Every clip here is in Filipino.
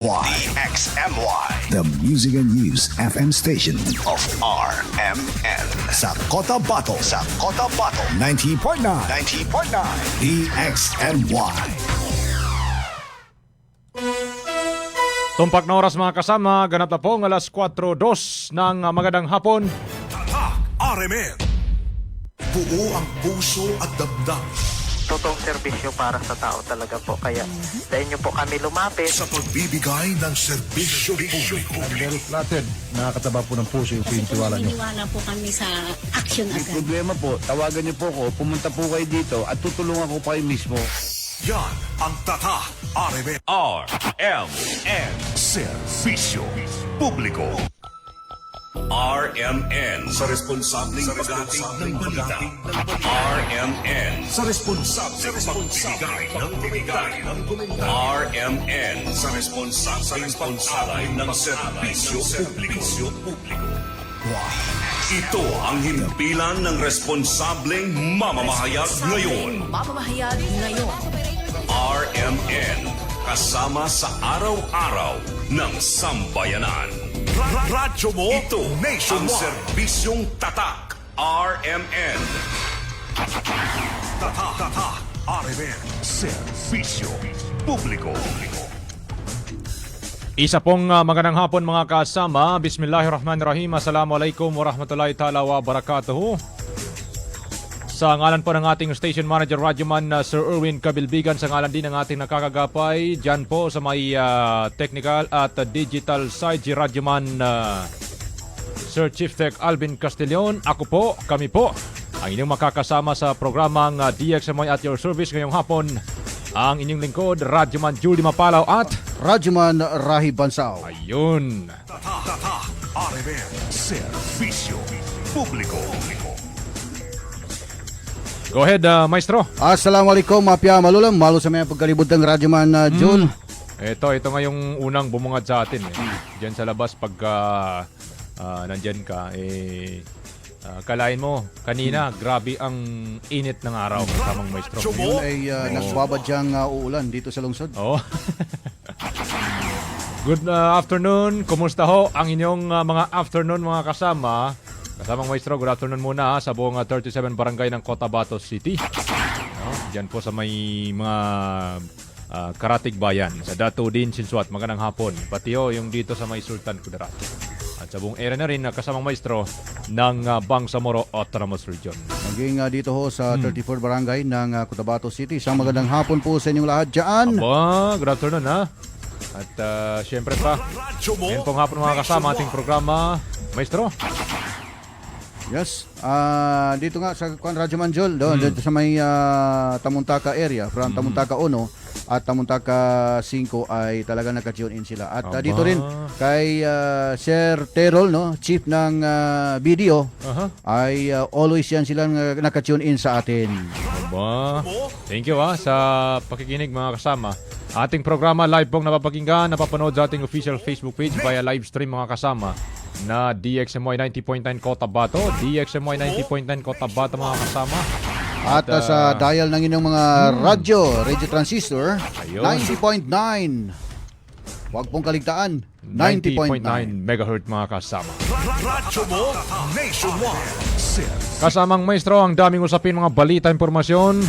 DXMY, the Music and News FM station of RMN. sa Cotabato. 90.9 DXMY. Tumpak na oras mga kasama, ganap na po ng alas 4:02 ng magandang hapon. Tatak RMN. Buo ang puso at damdamin totoong serbisyo para sa tao talaga po. Kaya sa inyo po kami lumapit. sa pagbibigay ng serbisyo publiko. Very flattered. Nakakataba po ng puso yung pinitiwala nyo. Naniniwala po kami sa action May agad. problema po, tawagan niyo po ako, pumunta po kayo dito at tutulungan ko pa kayo mismo. Yan ang Tatak RMN. RMN. Serbisyo Publiko. RMN sa responsableng paghatid ng balita. RMN sa responsableng pagbibigay ng komento. RMN sa responsableng pag-alay ng serbisyo publiko. Ito ang himpilan ng responsableng mamamahayag ngayon. RMN, kasama sa araw-araw ng sambayanan. Radyo mo, Ito ang nationwide. serbisyong tatak. RMN. Tatak RMN. Serbisyo Publiko. Isa pong magandang hapon mga kasama. Bismillahirrahmanirrahim. Assalamualaikum warahmatullahi ta'ala wa barakatuhu. Sa ngalan po ng ating station manager, Radyoman Sir Erwin Kabilbigan, sa ngalan din ng ating nakakagapay, dyan po sa may technical at digital side, si Radyoman Sir Chief Tech Alvin Castillon. Ako po, kami po, ang inyong makakasama sa programang DXMY at your service ngayong hapon. Ang inyong lingkod, Radyoman Julie Mapalaw at Radyoman Rahi Bansao. ayun. Tatak RMN. Serbisyo Publiko. Go ahead, Maestro. Assalamualaikum, mapya malulam. Malo sa mga pagkalibot ng Radyoman Jun. Ito nga yung unang bumungad sa atin. Diyan sa labas pagka nandyan ka, kalain mo, kanina, grabe ang init ng araw kasamang Maestro. Radyo mo, Yun ay nagbabadyang uulan dito sa lungsod. Oh. Good afternoon. Kumusta ho ang inyong mga afternoon mga kasama? Kasamang Maestro, good afternoon muna sa buong 37 barangay ng Cotabato City. Diyan po sa may mga Karatig Bayan, sa Dato din, Sinsuat, magandang hapon. Pati yung dito sa may Sultan Kudarat. At sa buong area na rin, kasamang Maestro ng Bangsamoro Autonomous Region. Maging dito ho sa 34 barangay ng Cotabato City. Isang magandang hapon po sa inyong lahat dyan. Aba, good afternoon ha. At syempre pa, radyo mo, ngayon pong hapon mga kasama ating programa, Maestro. Yes. Dito nga sa Radyoman Jol, dito sa may Tamuntaka area, from Tamuntaka 1 at Tamuntaka 5 ay talaga naka-tune in sila. At Aba. dito rin kay Sir Terol, no, chief ng video, ay always yan silang naka-tune in sa atin. Aba, thank you sa pakikinig mga kasama. Ating programa live pong napapakinggan, napapanood sa ating official Facebook page via live stream mga kasama na DXMY 90.9 Cotabato, DXMY 90.9 Cotabato mga kasama. At sa dial ng inyong mga radio transistor, Ayun. 90.9. Huwag pong kaligtaan, 90.9 90.9. MHz mga kasama. radyo mo, nationwide. Kasamang Maestro, ang daming usapin, mga balita, impormasyon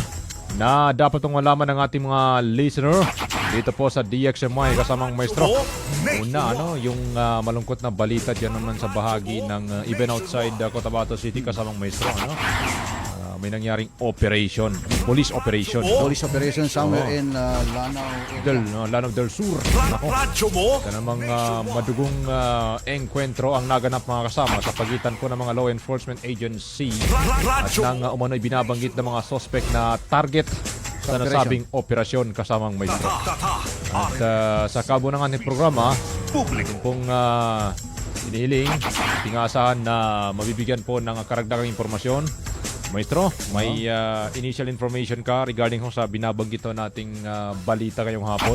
na dapat itong malaman ng ating mga listener dito po sa DXMY kasamang Maestro. Una, yung malungkot na balita dyan naman sa bahagi ng even outside Cotabato City kasamang Maestro. May nangyaring operation, police operation. Police operation somewhere in Lanao del Sur. Nako, Radyo mo, ito namang madugong engkwentro ang naganap mga kasama sa pagitan po ng mga law enforcement agency at radyo mo, ng umano'y binabanggit ng mga suspect na target sa nasabing operasyon kasamang Maestro. At sa kabunangan ng programa, pong inihiling, tingasahan na mabibigyan po ng karagdagang impormasyon Maestro, may initial information ka regarding kung sa binabanggit nating balita ngayong hapon?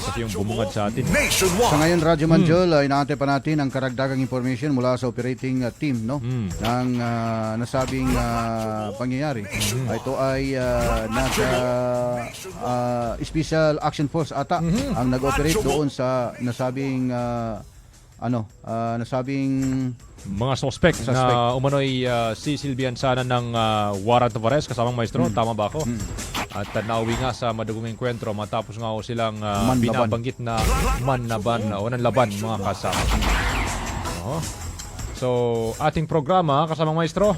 Kasi yung bumungad sa atin. Sa Nationwide. ngayon, Radyo Manjol, inaantay pa natin ang karagdagang information mula sa operating team no ng nasabing pangyayari. Ito ay nasa Special Action Force ata ang nag-operate doon sa nasabing nasabing Mga suspect na umano'y sisilbihan sana ng warrant of arrest kasamang maestro. Tama ba ako? At nauwi nga sa madugong enkwentro matapos nga ho silang Manlaban. binabanggit na manlaban o nanlaban mga kasama. Oo. So, ating programa kasamang maestro.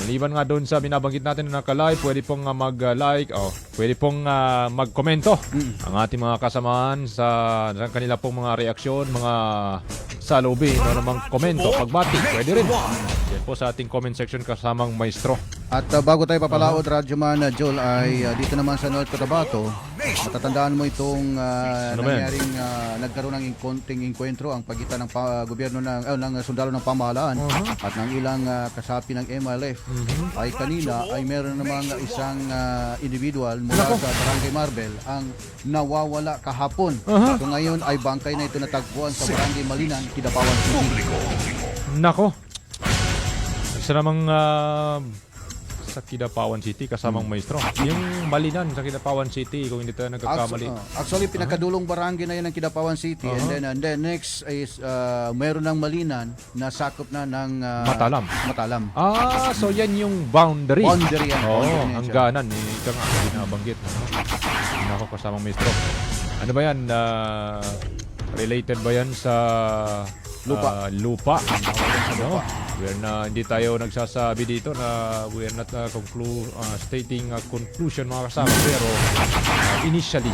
Liban nga doon sa binabanggit natin na naka-live, pwede pong mag-like, pwede pong mag-komento ang ating mga kasamahan sa kanila pong mga reaksyon, mga salubin o namang komento, pagbati, pwede rin. Yan po sa ating comment section kasamang maestro. At bago tayo papalaod, Radyoman Joel, ay dito naman sa North Cotabato, matatandaan mo itong Ano ba yan? nangyaring nagkaroon ng konting enkwentro ang pagitan ng gobyerno ng sundalo ng pamahalaan at ng ilang kasapi ng MLF. Ay kanina ay meron namang isang individual mula sa Barangay Marbel ang nawawala kahapon. So ngayon ay bangkay na ito natagpuan sa Barangay Malinan, Kidapawan City. Nako. Isa namang sa Kidapawan City kasamang maestro. Yung Malinan sa Kidapawan City kung hindi tayo nagkakamali. Actually, pinakadulong barangay na yan ng Kidapawan City. And then next is meron ng Malinan na sakop na ng Matalam. So yan yung boundary. Boundary yan. Oo, Boundary yan siya. hangganan. Ika nga, binabanggit. Nako, kasamang maestro. Ano ba yan? Related ba yan sa lupa? Ano? Hindi tayo nagsasabi dito na we're not stating a conclusion mga kasama. Pero initially,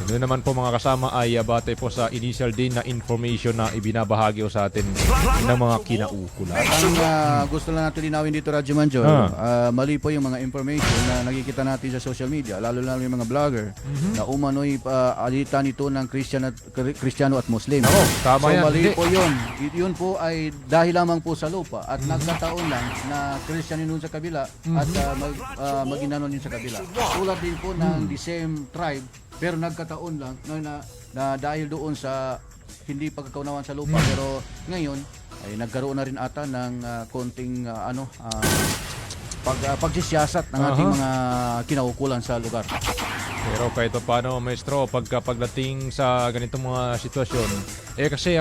doon naman po mga kasama ay batay po sa initial din na information na ibinabahagi sa atin ng mga kinaukulan. Ang gusto lang natin linawin dito, Radyo Manjol, mali po yung mga information na nakikita natin sa social media, lalo yung mga vlogger na umano'y alitan ito ng Kristiyano at Muslim. Tama so yan. mali Hindi. po yun. Yun po ay dahil lamang po sa lupa at nagkataon lang na Kristiyano nun sa kabila at mag-inano din sa kabila. Tulad din po ng the same tribe, pero nagkataon lang na dahil doon sa hindi pagkakaunawan sa lupa, pero ngayon ay nagkaroon na rin ata ng konting pagsisiyasat ng ating mga kinaukulan sa lugar. Pero kahit pa paano, maestro, pagdating sa ganitong mga sitwasyon, kasi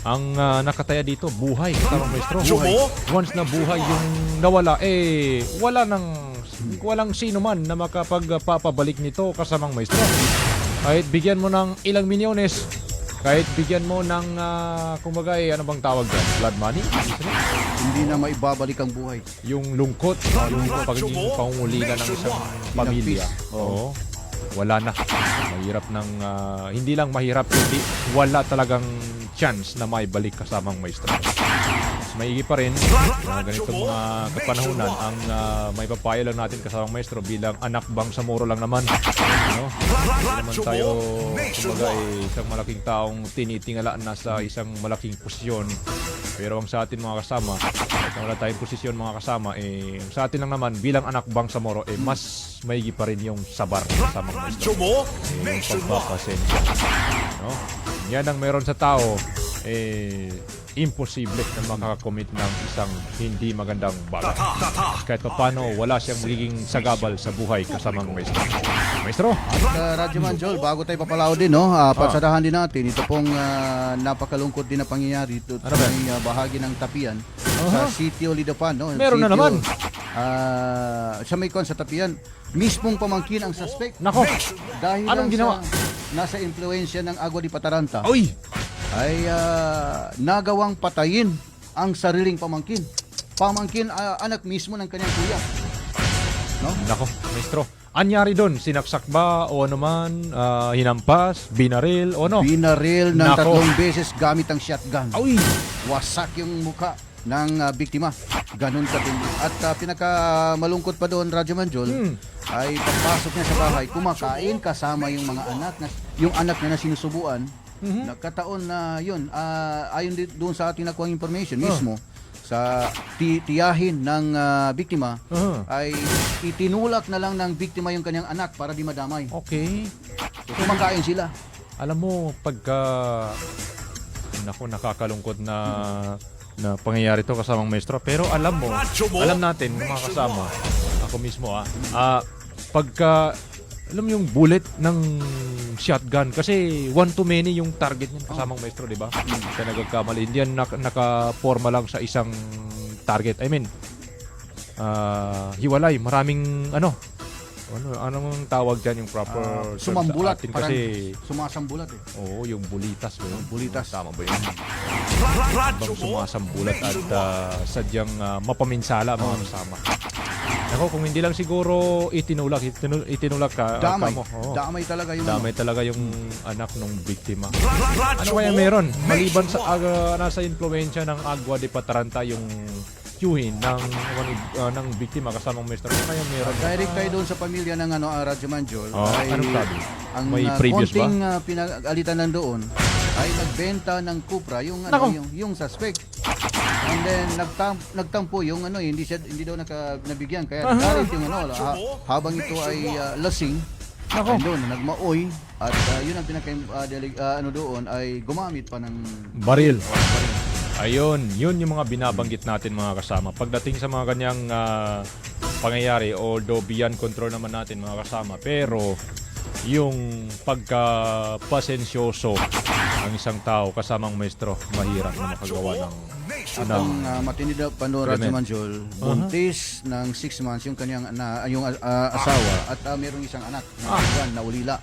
ang nakataya dito, buhay. Tama, maestro. Buhay. Once na buhay yung nawala, walang sino man na makapagpapabalik nito kasamang maestro. Kahit bigyan mo ng ilang milyones, kahit bigyan mo ng, kumbaga, ano bang tawag dyan? Blood money? Hindi na maibabalik ang buhay. Yung lungkot, yung pagiging pangungulila ng isang pamilya. Oo. Wala na. Mahirap ng, hindi lang mahirap, hindi wala talagang chance na maibalik kasamang maestro. Mas maigi pa rin na ganitong mga kapanahunan ang may papayo lang natin kasamang maestro bilang anak bang sa muro lang naman. Hindi naman tayo kumbaga isang malaking taong tinitingala na sa isang malaking posisyon. Pero ang sa atin mga kasama, kahit wala tayong posisyon mga kasama, ang sa atin lang naman bilang anak bang sa moro, mas maigi pa rin yung sabar kasamang maestro. Yung pagpapasensya. No? Yan ang meron sa tao, imposible na makakakomit ng isang hindi magandang bagay. Kahit pa paano, wala siyang magiging sagabal sa buhay kasamang maestro. Maestro? Radyo Manjol, bago tayo papalao din, pagsadahan din natin, ito pong napakalungkot din na pangyayari ito Ano ba? bahagi ng Tapian sa Sitio Lidapan. Meron na naman. Sa may sa Tapian, mismong pamangkin ang suspect. Nako, Dahil anong lang ginawa? nasa impluensya ng Agua de Pataranta Uy! ay nagawang patayin ang sariling pamangkin. Pamangkin, anak mismo ng kanyang kuya. No? Nako, maestro. Anyari doon? Sinaksak ba o ano man? Hinampas? Binaril? O ano? Binaril ng Nako. 3 beses gamit ang shotgun. Uy! Wasak yung mukha ng biktima. Ganun katindi. At pinakamalungkot pa doon, Radyo Manjol, ay pagpasok niya sa bahay, kumakain kasama yung mga anak yung anak niya na sinusubuan. Nagkataon na yun, ayon doon sa ating nakuha information mismo, sa tiyahin ng biktima ay itinulak na lang ng biktima yung kanyang anak para di madamay. Okay. So, kumakain sila. Alam mo, pagka nakakalungkot na pangyayari to kasamang maestro. Pero alam mo, alam natin, mga kasama, ako mismo pagka, alam mo yung bullet ng shotgun, kasi one to many yung target niyan kasamang maestro, di ba? Kaya nagagkamali. Hindi yan nakaporma lang sa isang target. I mean, hiwalay. Maraming, anong tawag dyan yung proper term Sumambulat. sa atin? Parang Kasi, sumasambulat eh. oo, yung bulitas. Bulitas. Tama ba yun? Bang sumasambulat at sadyang mapaminsala mga kasama. Ako, kung hindi lang siguro itinulak ka. Damay. Oo. Damay talaga yung Damay talaga yung anak ng biktima. Ano kaya meron? Maliban sa nasa impluensya ng Agua de Pataranta yung queuein ng biktima kasamang maestro. Ano kaya meron? direct tayo doon sa pamilya ng Radyo Manjol. Anong sabi? Ang May previous ba? konting pinag-alitan lang doon ay nagbenta ng Cupra yung Nako. yung suspect. And then nagtampo yung hindi daw nabigyan kaya galit yung habang ito ay lasing. Nako. Doon nagmaoy at yun ang doon ay gumamit pa ng Baril. Ayun, yun yung mga binabanggit natin mga kasama. Pagdating sa mga kanyang pangyayari, although beyond control naman natin mga kasama, pero yung pagka-pasensyoso ng isang tao kasamang maestro, mahirap na makagawa ng ang matindi daw Pandora Clement. Manjol, buntis ng 6 months yung kanyang asawa at mayroong isang anak na buwan na ulila.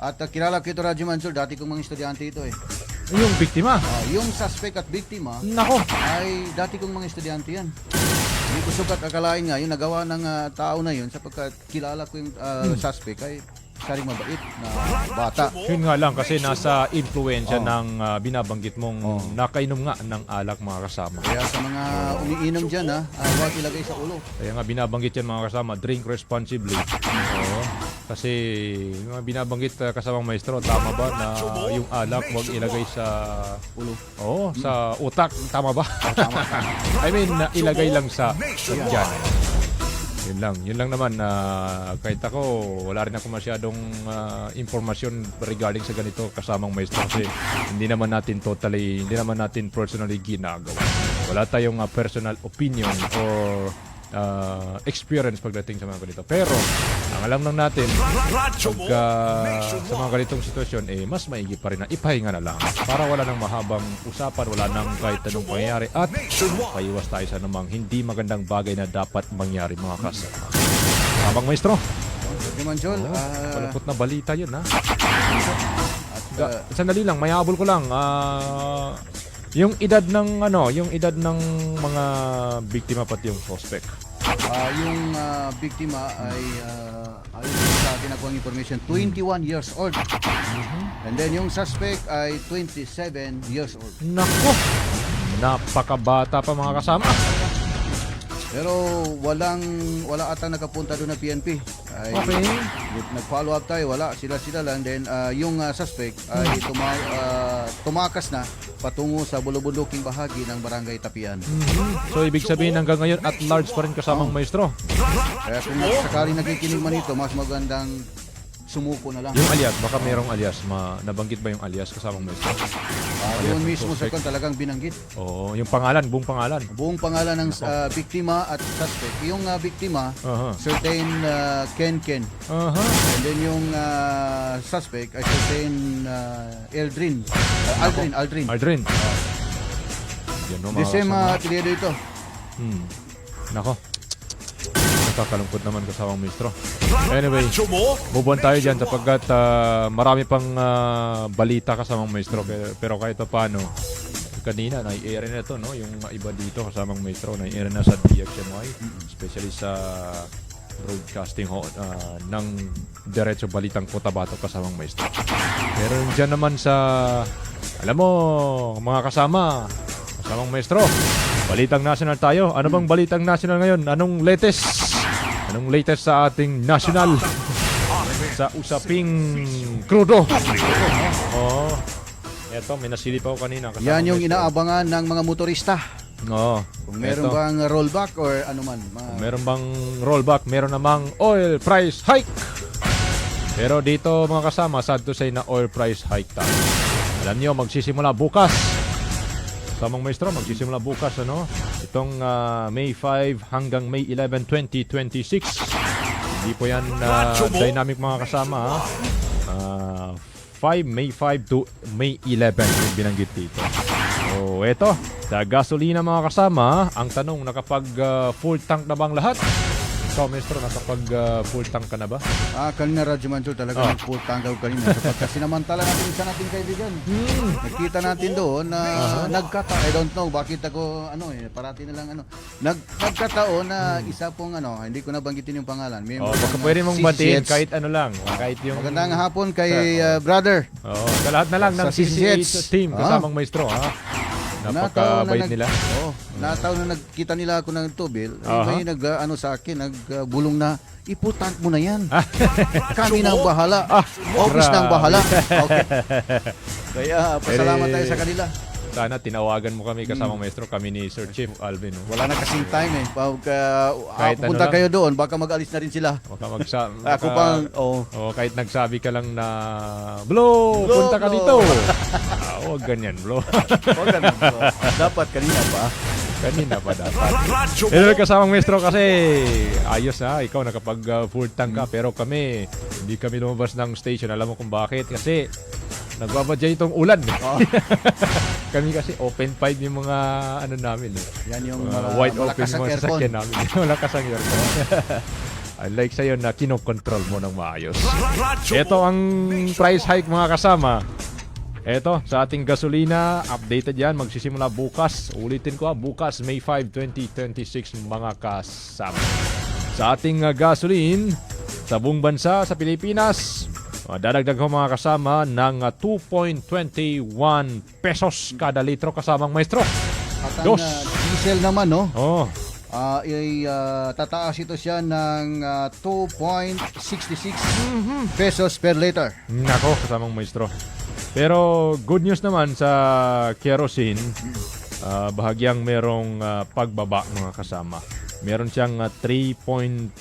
At kilala ko ito Radyo Manjol, dati kong mga estudyante ito eh. yung biktima. Yung suspect at biktima Nako. ay dati kong mga estudyante yan. Hindi ko sukat akalain nga yung nagawa ng tao na yun sapagkat kilala ko yung suspect ay saring mabait na bata. Yun nga lang kasi nasa influensya ng binabanggit mong nakainom nga ng alak mga kasama. Kaya sa mga umiinom dyan huwag ilagay sa ulo. Kaya nga binabanggit yan mga kasama, drink responsibly. Oo. Kasi yung mga binabanggit kasamang maestro, tama ba na yung alak huwag ilagay sa Ulo. Oo, sa utak, tama ba? Tama. I mean, ilagay lang sa dyan. Yun lang naman kahit ako, wala rin ako masyadong impormasyon regarding sa ganito kasamang maestro kasi hindi naman natin personally ginagawa. Wala tayong personal opinion or experience pagdating sa mga ganito. Pero, ang alam lang natin, pagka sa mga ganitong sitwasyon, mas maigi pa rin na ipahinga na lang para wala nang mahabang usapan, wala nang kahit anong pangyayari at paiwas tayo sa namang hindi magandang bagay na dapat mangyari mga kasama. Habang maestro, Radyo Manjol, palungkot na balita yun ha. Sandali lang, may habol ko lang. Yung edad ng mga biktima pati yung suspect. yung biktima ay ayon sa tinakuhang information 21 years old. And then yung suspect ay 27 years old. Nako! Napakabata pa mga kasama. Pero wala atang nakapunta doon na PNP. Ay, Okay. Nag-follow up tayo, wala sila lang. Then yung suspect ay tumakas na patungo sa bulubunduking bahagi ng Barangay Tapian. So ibig sabihin hanggang ngayon at large pa rin kasamang maestro. Kaya kung sakaling nakikinig man ito, mas magandang sumuko na lang. Yung alias, baka merong alias. Nabanggit ba yung alias kasamang maestro? Yun mismo sa talagang binanggit. Oo, yung pangalan, buong pangalan. Buong pangalan ng biktima at suspect. Yung biktima, certain Ken. And then yung suspect ay certain Aldrin. Aldrin. Yan no, mga The same kasama. apelyido ito. Nako. Nakakalungkot naman kasamang maestro. Anyway, move on tayo dyan sapagkat marami pang balita kasamang maestro. Pero kahit pa paano, kanina nai-air na ito, no? Yung iba dito kasamang maestro, nai-air na sa DXMY, especially sa broadcasting ng Diretso Balitang Cotabato kasamang maestro. Pero dyan naman sa, alam mo, mga kasamang maestro, Balitang National tayo. Ano bang Balitang National ngayon? Anong latest sa ating national? Sa usaping krudo. Oo. Eto, may nasilip ako kanina. Yan yung inaabangan ng mga motorista. Oo. Kung meron Eto. bang rollback or ano man. Meron bang rollback? Meron namang oil price hike. Pero dito mga kasama, sad to say na oil price hike tayo. Alam nyo, magsisimula bukas. Tamang maestro, magsisimula bukas ano? Itong May 5 hanggang May 11, 2026. Hindi po yan dynamic mga kasama. Ha? 5, May 5 to May 11 yung binanggit dito. So, eto. Sa gasolina mga kasama, ang tanong, nakapag full tank na bang lahat? Ikaw, maestro, nakapag full tank ka na ba? Kanina Radyo Manchol talaga nag-full tank ako kanina. Sapagkat sinamantala natin isa nating kaibigan. Nakita natin doon na nagkataon. I don't know bakit ako, parati na lang nagkataon na isa pong hindi ko nabanggitin yung pangalan. May Baka pwede mong batiin kahit ano lang. Kahit yung... Magandang hapon kay brother. Sa lahat na lang ng Sa CCH team kasamang maestro. Napakabait nila. Nataon na nagkita nila ako ng tubil. May sa akin, nagbulong na, iputank mo na yan. Kami na ang bahala. Office na ang bahala. Okay. Kaya pasalamat tayo sa kanila. Sana tinawagan mo kami kasamang maestro, kami ni Sir Chief Alvin. Wala na kasing time eh. Kahit Punta ano kayo doon, baka mag-alis na rin sila. Ako pang, kahit nagsabi ka lang na, Blo, punta ka dito. Huwag ganyan, Blo. Dapat kanina pa. Kanina pa dapat. Radyo mo. Pero kasamang maestro kasi ayos na, ikaw nakapag full tank ka pero kami, hindi kami lumabas ng station. Alam mo kung bakit? Kasi nagbabadya itong ulan. Kami kasi open pipe yung mga ano namin. Yan yung wide open malakas ang mga aircon. sasakyan namin. Malakas ang aircon. Unlike sa'yo na kinokontrol mo ng maayos. Radyo Ito ang price hike mga kasama. Ito, sa ating gasolina, updated yan, magsisimula bukas. Ulitin ko bukas, May 5, 2026 mga kasama. Sa ating gasoline, sa buong bansa, sa Pilipinas, dadagdag ko mga kasama ng 2.21 pesos kada litro kasamang maestro. At ang Dos. diesel naman, no? Oh, Tataas ito siya ng 2.66 pesos per liter. nako kasamang maestro. Pero good news naman sa kerosene, bahagyang merong pagbaba mga kasama. Meron siyang 3.53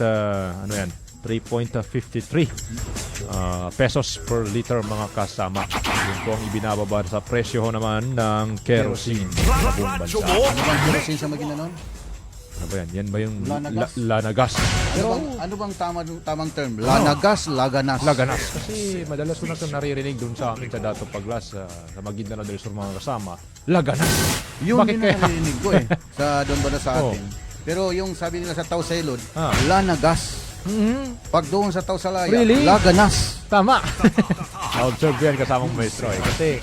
pesos per liter mga kasama. Yun po ang ibinababa sa presyo naman ng kerosene sa buong bansa. Radyo mo. Ano bang kerosene sa Magina nun? Ano ba yan? Yan ba yung Lanagas. lanagas? Ano bang tamang term? Lanagas, laganas. Laganas. Kasi madalas ko na ito naririnig doon sa amin sa Dato Paglas, sa Maguindanao del Sur mga kasama. Laganas. Yun Bakit din kaya? ang narinig ko sa doon ba na sa atin. Pero yung sabi nila sa Tausaylod, lanagas. Pag doon sa Tausalaya, Really? laganas. Tama. Na-observe ko yan kasamang maestro Kasi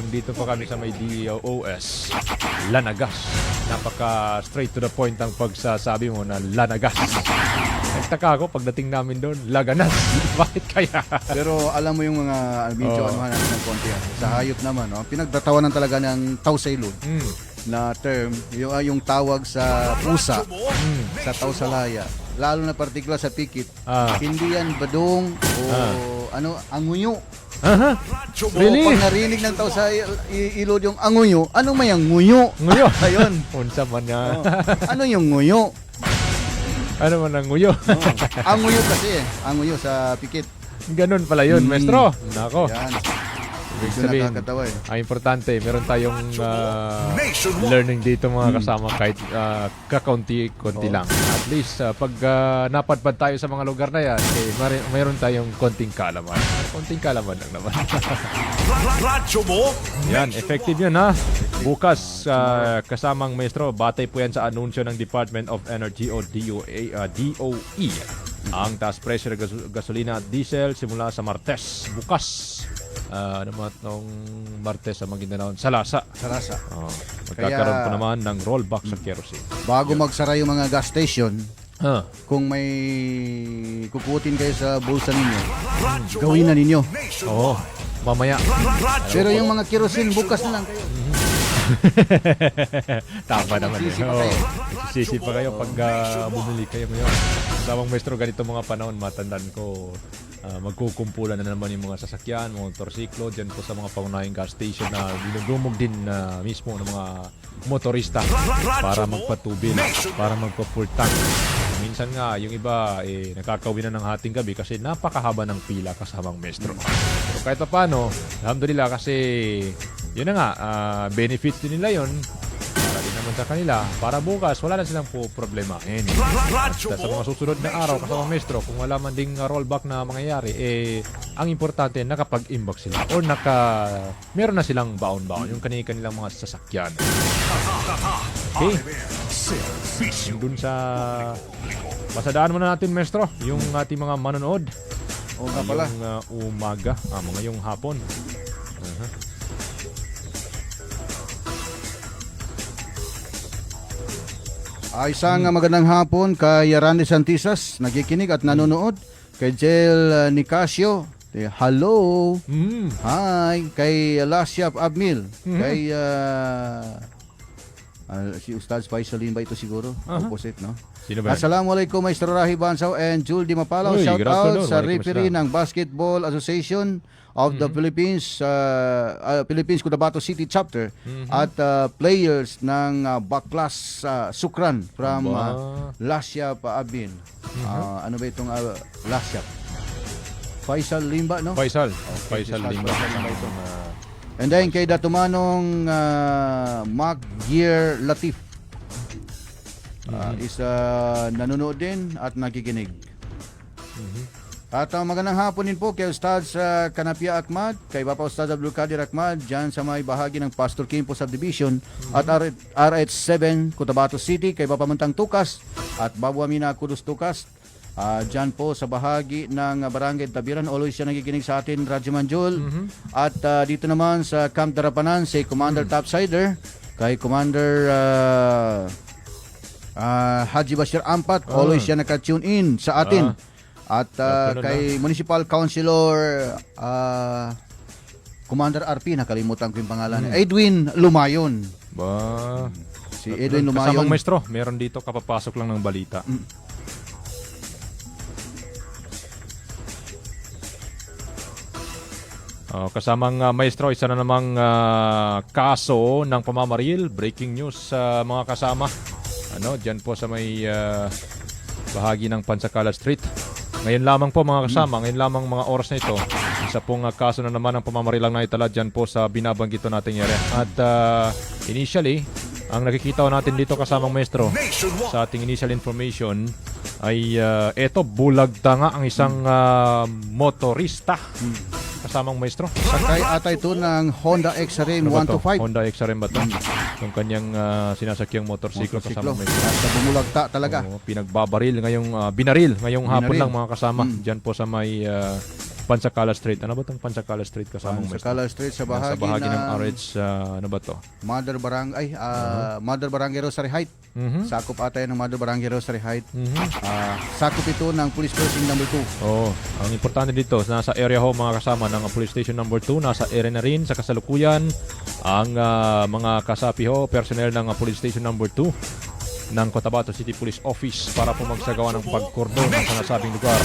dito pa kami sa may DOOS, lanagas. Napaka straight to the point ang pagsasabi mo na lanagas. Nagtaka ako pagdating namin doon, laganas. Bakit kaya? Pero alam mo yung mga medyo anuhan natin ng konti. Sa hayop naman, pinagtatawanan talaga ng Tausaylod na term, yung tawag sa pusa sa Tausalaya. Lalo na partikular sa pikit. Hindi yan badong o anguyo. Radyo mo. Really? Pag narinig ng tao sa ilod yung anguyo, ano may ang nguyo? Nguyo. Ayun. Unsa man nga. Ano yung nguyo? Ano man ang nguyo? Anguyo kasi anguyo sa pikit. Ganun pala yun, maestro. Nako. Yan. Ibig Medyo sabihin, nakakatawa ang importante, meron tayong Nationwide. learning dito mga kasama kahit kakaunti-konti lang. At least pag napadpad tayo sa mga lugar na yan, mayroon tayong konting kaalaman. Konting kaalaman lang naman. Radyo mo. Yan, effective yun ha. Bukas, kasamang maestro, batay po yan sa anunsyo ng Department of Energy o DOE. Ang taas presyo ng gasolina at diesel simula sa Martes. Bukas. Nung Martes sa Maguindanao, sa Lasa. Sarasa. Magkakaroon Kaya- po naman ng rollback sa kerosene. Bago magsara yung mga gas station, Ah, kung may kukutin kayo sa bulsa ninyo, gawin na ninyo. oo. Mamaya. Pero yung mga kerosene, bukas na lang kayo. Tama naman. Magsisi pa Oo. kayo. Magsisi pa kayo pag bumili kayo ngayon. Samang maestro, ganito mga panahon, matandaan ko, magkukumpulan na naman yung mga sasakyan, motorsiklo dyan po sa mga pangunahing gas station na dinudumog din mismo ng mga motorista para magpatubil, para magpa-full tank. Minsan nga, yung iba nakakauwi na ng hating gabi kasi napakahaba ng pila kasamang Maestro. Pero kahit pa paano, alhamdulillah kasi yun na nga, benefits din nila yun para din naman sa kanila. Para bukas, wala na silang po problemahin. At sa mga susunod na araw kasamang Maestro, kung wala man ding rollback na mangyayari, ang importante, nakapag-imbak sila or meron na silang baon-baon yung kanilang mga sasakyan. Okay. Dun sa pasadaan muna natin, Maestro, yung ating mga manonood. Oo nga pala. Yung umaga, mga yung hapon. Isang magandang hapon kay Randy Santisas, nagikinig at nanonood. Kay Jel Nicasio, hello. Hi. Kay Lasyap Abmil. Kay si Ustad Faisalin ba ito siguro? Opposite, no? Sino ba yan? Assalamualaikum, Maestro Rahi Bansaw and Jul Di Mapalaw. Uy, Shout good out afternoon. sa Walaikum referee assalam. ng Basketball Association of the Philippines, Philippines Cotabato City Chapter at players ng Baklas Sukran from Lasyap Abin. Ano ba itong Lasyap? Faisal Limba, no? Faisal. Faisal Limba. And then kay Datumanong Mac Gear Latif. Is nanonood din at nakikinig. At magandang hapon din po kay Ustad Kanapia Ahmad, kay Bapa Ustad Abdul Kadir Ahmad, dyan sa may bahagi ng Pastor Kimpo Subdivision at RH7 Cotabato City, kay Bapa Mantang Tukas at Babu Amina Kudus Tukas. Dyan po sa bahagi ng Barangay Tabiran, always siya nakikinig sa atin, Radyo Manjol. At dito naman sa Camp Darapanan, si Commander Topsider, kay Commander Haji Bashir Ampat, always siya naka-tune in sa atin. At kay Municipal Councilor Commander RP, nakalimutan ko yung pangalan, Edwin Lumayon. Ba? Si Edwin Lumayon. Kasamang Maestro, meron dito kapapasok lang ng balita. Kasamang Maestro, isa na namang kaso ng pamamaril. Breaking news sa mga kasama. Diyan po sa may bahagi ng Pansakala Street. Ngayon lamang po mga kasama, ngayon lamang mga oras na ito, isa pong kaso na naman ng pamamarilang na itala dyan po sa binabanggit nating area. At initially, ang nakikita natin dito kasamang Maestro, sa ating initial information, ay eto, bulagta nga ang isang motorista. Kasamang Maestro. Sakay ata ito ng Honda XRM 125. Honda XRM ba ito? Yung kanyang sinasakyang motorsiklo kasamang Maestro. At bumulagta talaga. Pinagbabaril ngayong binaril ngayong hapon lang mga kasama diyan po sa may Pansakala Street. Ano ba 'tong Pansakala Street kasamang Maestro? Pansakala Street sa bahagi, ng RH ano ba 'to? Mother Barangay Mother Barangay Rosary Height. Sakop ata yan ng Mother Barangay Rosary Height. Sakop ito ng Police Station number 2. Ang importante dito, nasa area ho mga kasama ng Police Station number 2, nasa area na rin sa kasalukuyan ang mga kasapi ho, personnel ng Police Station number 2 ng Cotabato City Police Office para po magsagawa ng pagkordon sa nasabing lugar.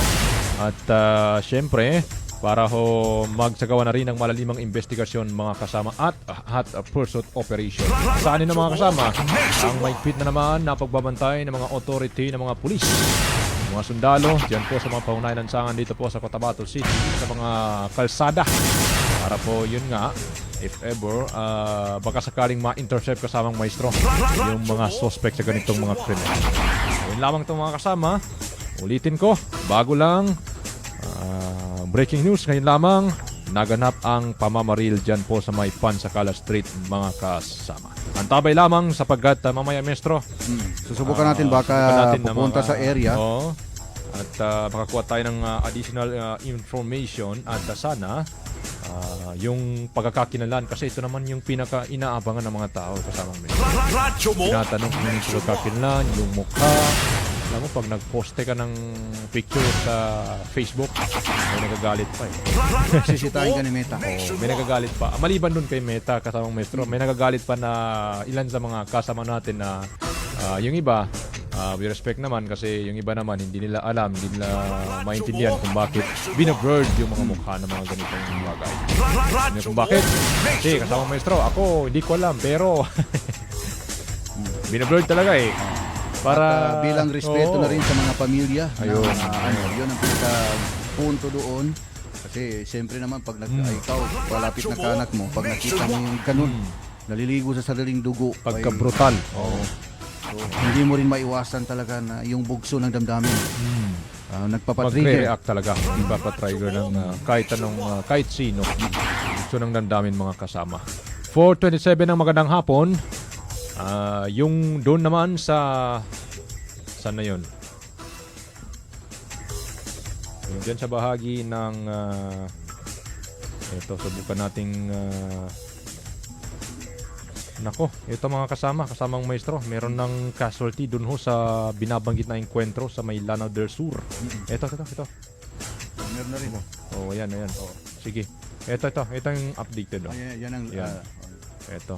At syempre, para ho magsagawa na rin ng malalimang investigasyon mga kasama at hot pursuit operation. Saan na mga kasama? Ang maigpit na naman na pagbabantay ng mga authority ng mga pulis, mga sundalo, dyan po sa mga paunahin lansangan dito po sa Cotabato City, sa mga kalsada. Para po yun nga, if ever, baka sakaling ma-intercept kasamang Maestro yung mga suspect sa ganitong mga krimen. Yun lamang itong mga kasama. Ulitin ko, bago lang, breaking news, ngayon lamang naganap ang pamamaril dyan po sa may Pansakala Street mga kasama. Antabay lamang sapagkat mamaya Maestro, Susubukan natin baka pupunta sa area. At makakuha tayo ng additional information at sana yung pagkakakinalan, kasi ito naman yung pinaka-inaabangan ng mga tao kasamang Maestro. Radyo mo. Tinatanong kung yung pagkakakinalan, yung mukha. Alam mo, pag nag-poste ka ng picture sa Facebook, may nagagalit pa Sisitahin ka ni Meta. May nagagalit pa. Maliban dun kay Meta, kasamang Maestro, may nagagalit pa na ilan sa mga kasama natin na yung iba, We respect naman kasi yung iba naman hindi nila alam, hindi nila maintindihan kung bakit binablurred yung mga mukha ng mga ganitong bagay. Kung bakit? Kasi kasama maestro, ako hindi ko alam pero binablurred talaga eh. Para Bilang respeto oo. na rin sa mga pamilya. Ayun. Yun ang pinaka-punto doon. Kasi siyempre naman pag ikaw, palapit na kanak mo, pag nakita mo yung ganun, naliligo sa sariling dugo. Pagka-brutal. Oo. So, hindi mo rin maiwasan talaga na yung bugso ng damdamin. Nagpapatrigger. Magre-react talaga. Magpapatrigger ng kahit sino. Gusto ng damdamin mga kasama. 4:27 ng magandang hapon. Yung doon naman sa saan na yun? Yung dyan sa bahagi ng ito, subukan nating nako, ito mga kasamang maestro, meron ng casualty dun ho sa binabanggit na enkwentro sa may Lanao del Sur. Ito. Meron na rin. Oh, ayan. Oh, sige. Ito yung updated. Oh. Yan ang... Yan. Ito.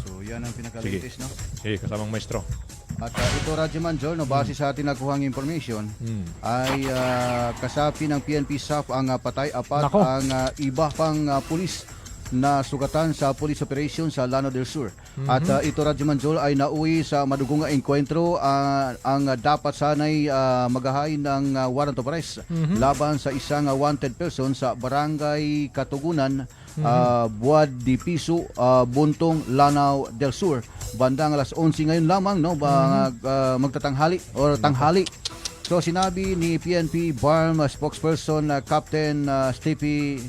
so, yan ang pinaka-latest, no? Sige, kasamang maestro. At ito, Radyoman Joel, no, base sa ating nakuhang information, ay kasapi ng PNP SAF ang patay, apat Nako. ang iba pang pulis na sugatan sa police operation sa Lanao del Sur. At ito, Radyoman Joel, ay nauwi sa madugong enkwentro ang dapat sanay maghahain ng warrant of arrest laban sa isang wanted person sa Barangay Katugunan, Buad de Piso, Buntong, Lanao del Sur. Bandang alas 11 ngayon lamang, no, magtatanghali or tanghali. So sinabi ni PNP BARM spokesperson Captain Stevie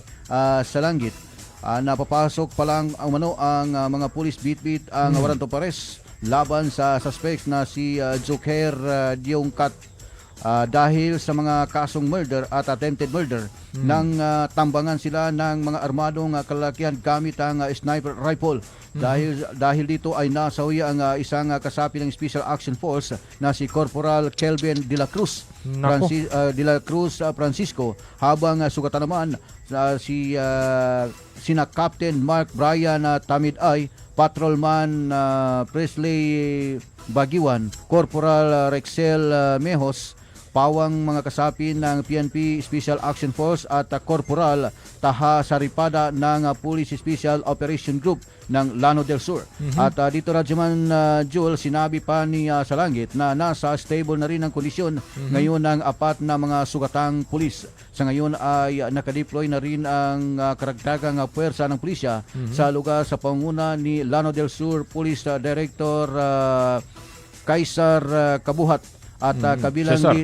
Salangit, napapasok pa lang ang mga police beat ang warrant of arrest laban sa suspects na si Joker Diongkat dahil sa mga kasong murder at attempted murder nang tambangan sila ng mga armadong kalalakihan gamit ang sniper rifle. Dahil dito ay nasawi ang isang kasapi ng Special Action Force na si Corporal Kelvin de la Cruz Francisco, habang sugatan naman sina Captain Mark Brian Tamid-ay, Patrolman Presley Bagiwan, Corporal Rexel Mejos, pawang mga kasapi ng PNP Special Action Force at Corporal Taha Saripada ng Police Special Operation Group ng Lanao del Sur. At dito, Radyoman Joel, sinabi pa ni Salangit na nasa stable na rin ang kondisyon ngayon ng apat na mga sugatang pulis. Sa ngayon ay nakadeploy na rin ang karagdagang puwersa ng pulisya sa lugar sa panguna ni Lanao del Sur Police Director Kaisar Kabuhat. At kabilang Cesar.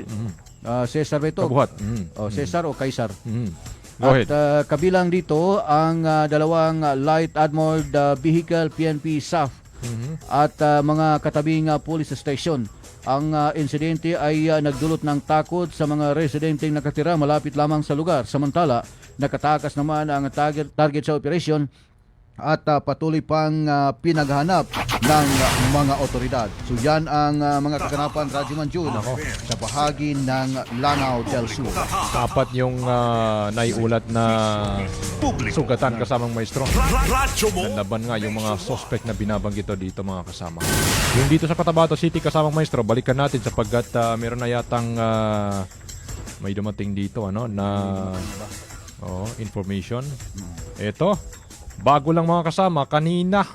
Cesar ba ito? Kabuhat. Cesar o Kaisar? Go ahead. At kabilang dito ang dalawang light armored vehicle PNP SAF at mga katabing police station. Ang insidente ay nagdulot ng takot sa mga residenteng nakatira malapit lamang sa lugar. Samantala, nakatakas naman ang target sa operation at patuloy pang pinaghanap ng mga otoridad. So yan ang mga kaganapan, Radyoman June, sa bahagi ng Lanao del Sur. Apat yung naiulat na sugatan kasamang maestro. Radyo mo, Nanlaban nga yung mga suspect na binabanggit dito mga kasama. Yung dito sa Cotabato City kasamang maestro, balikan natin sapagkat meron na yatang may dumating dito na information. Ito, bago lang mga kasama, kanina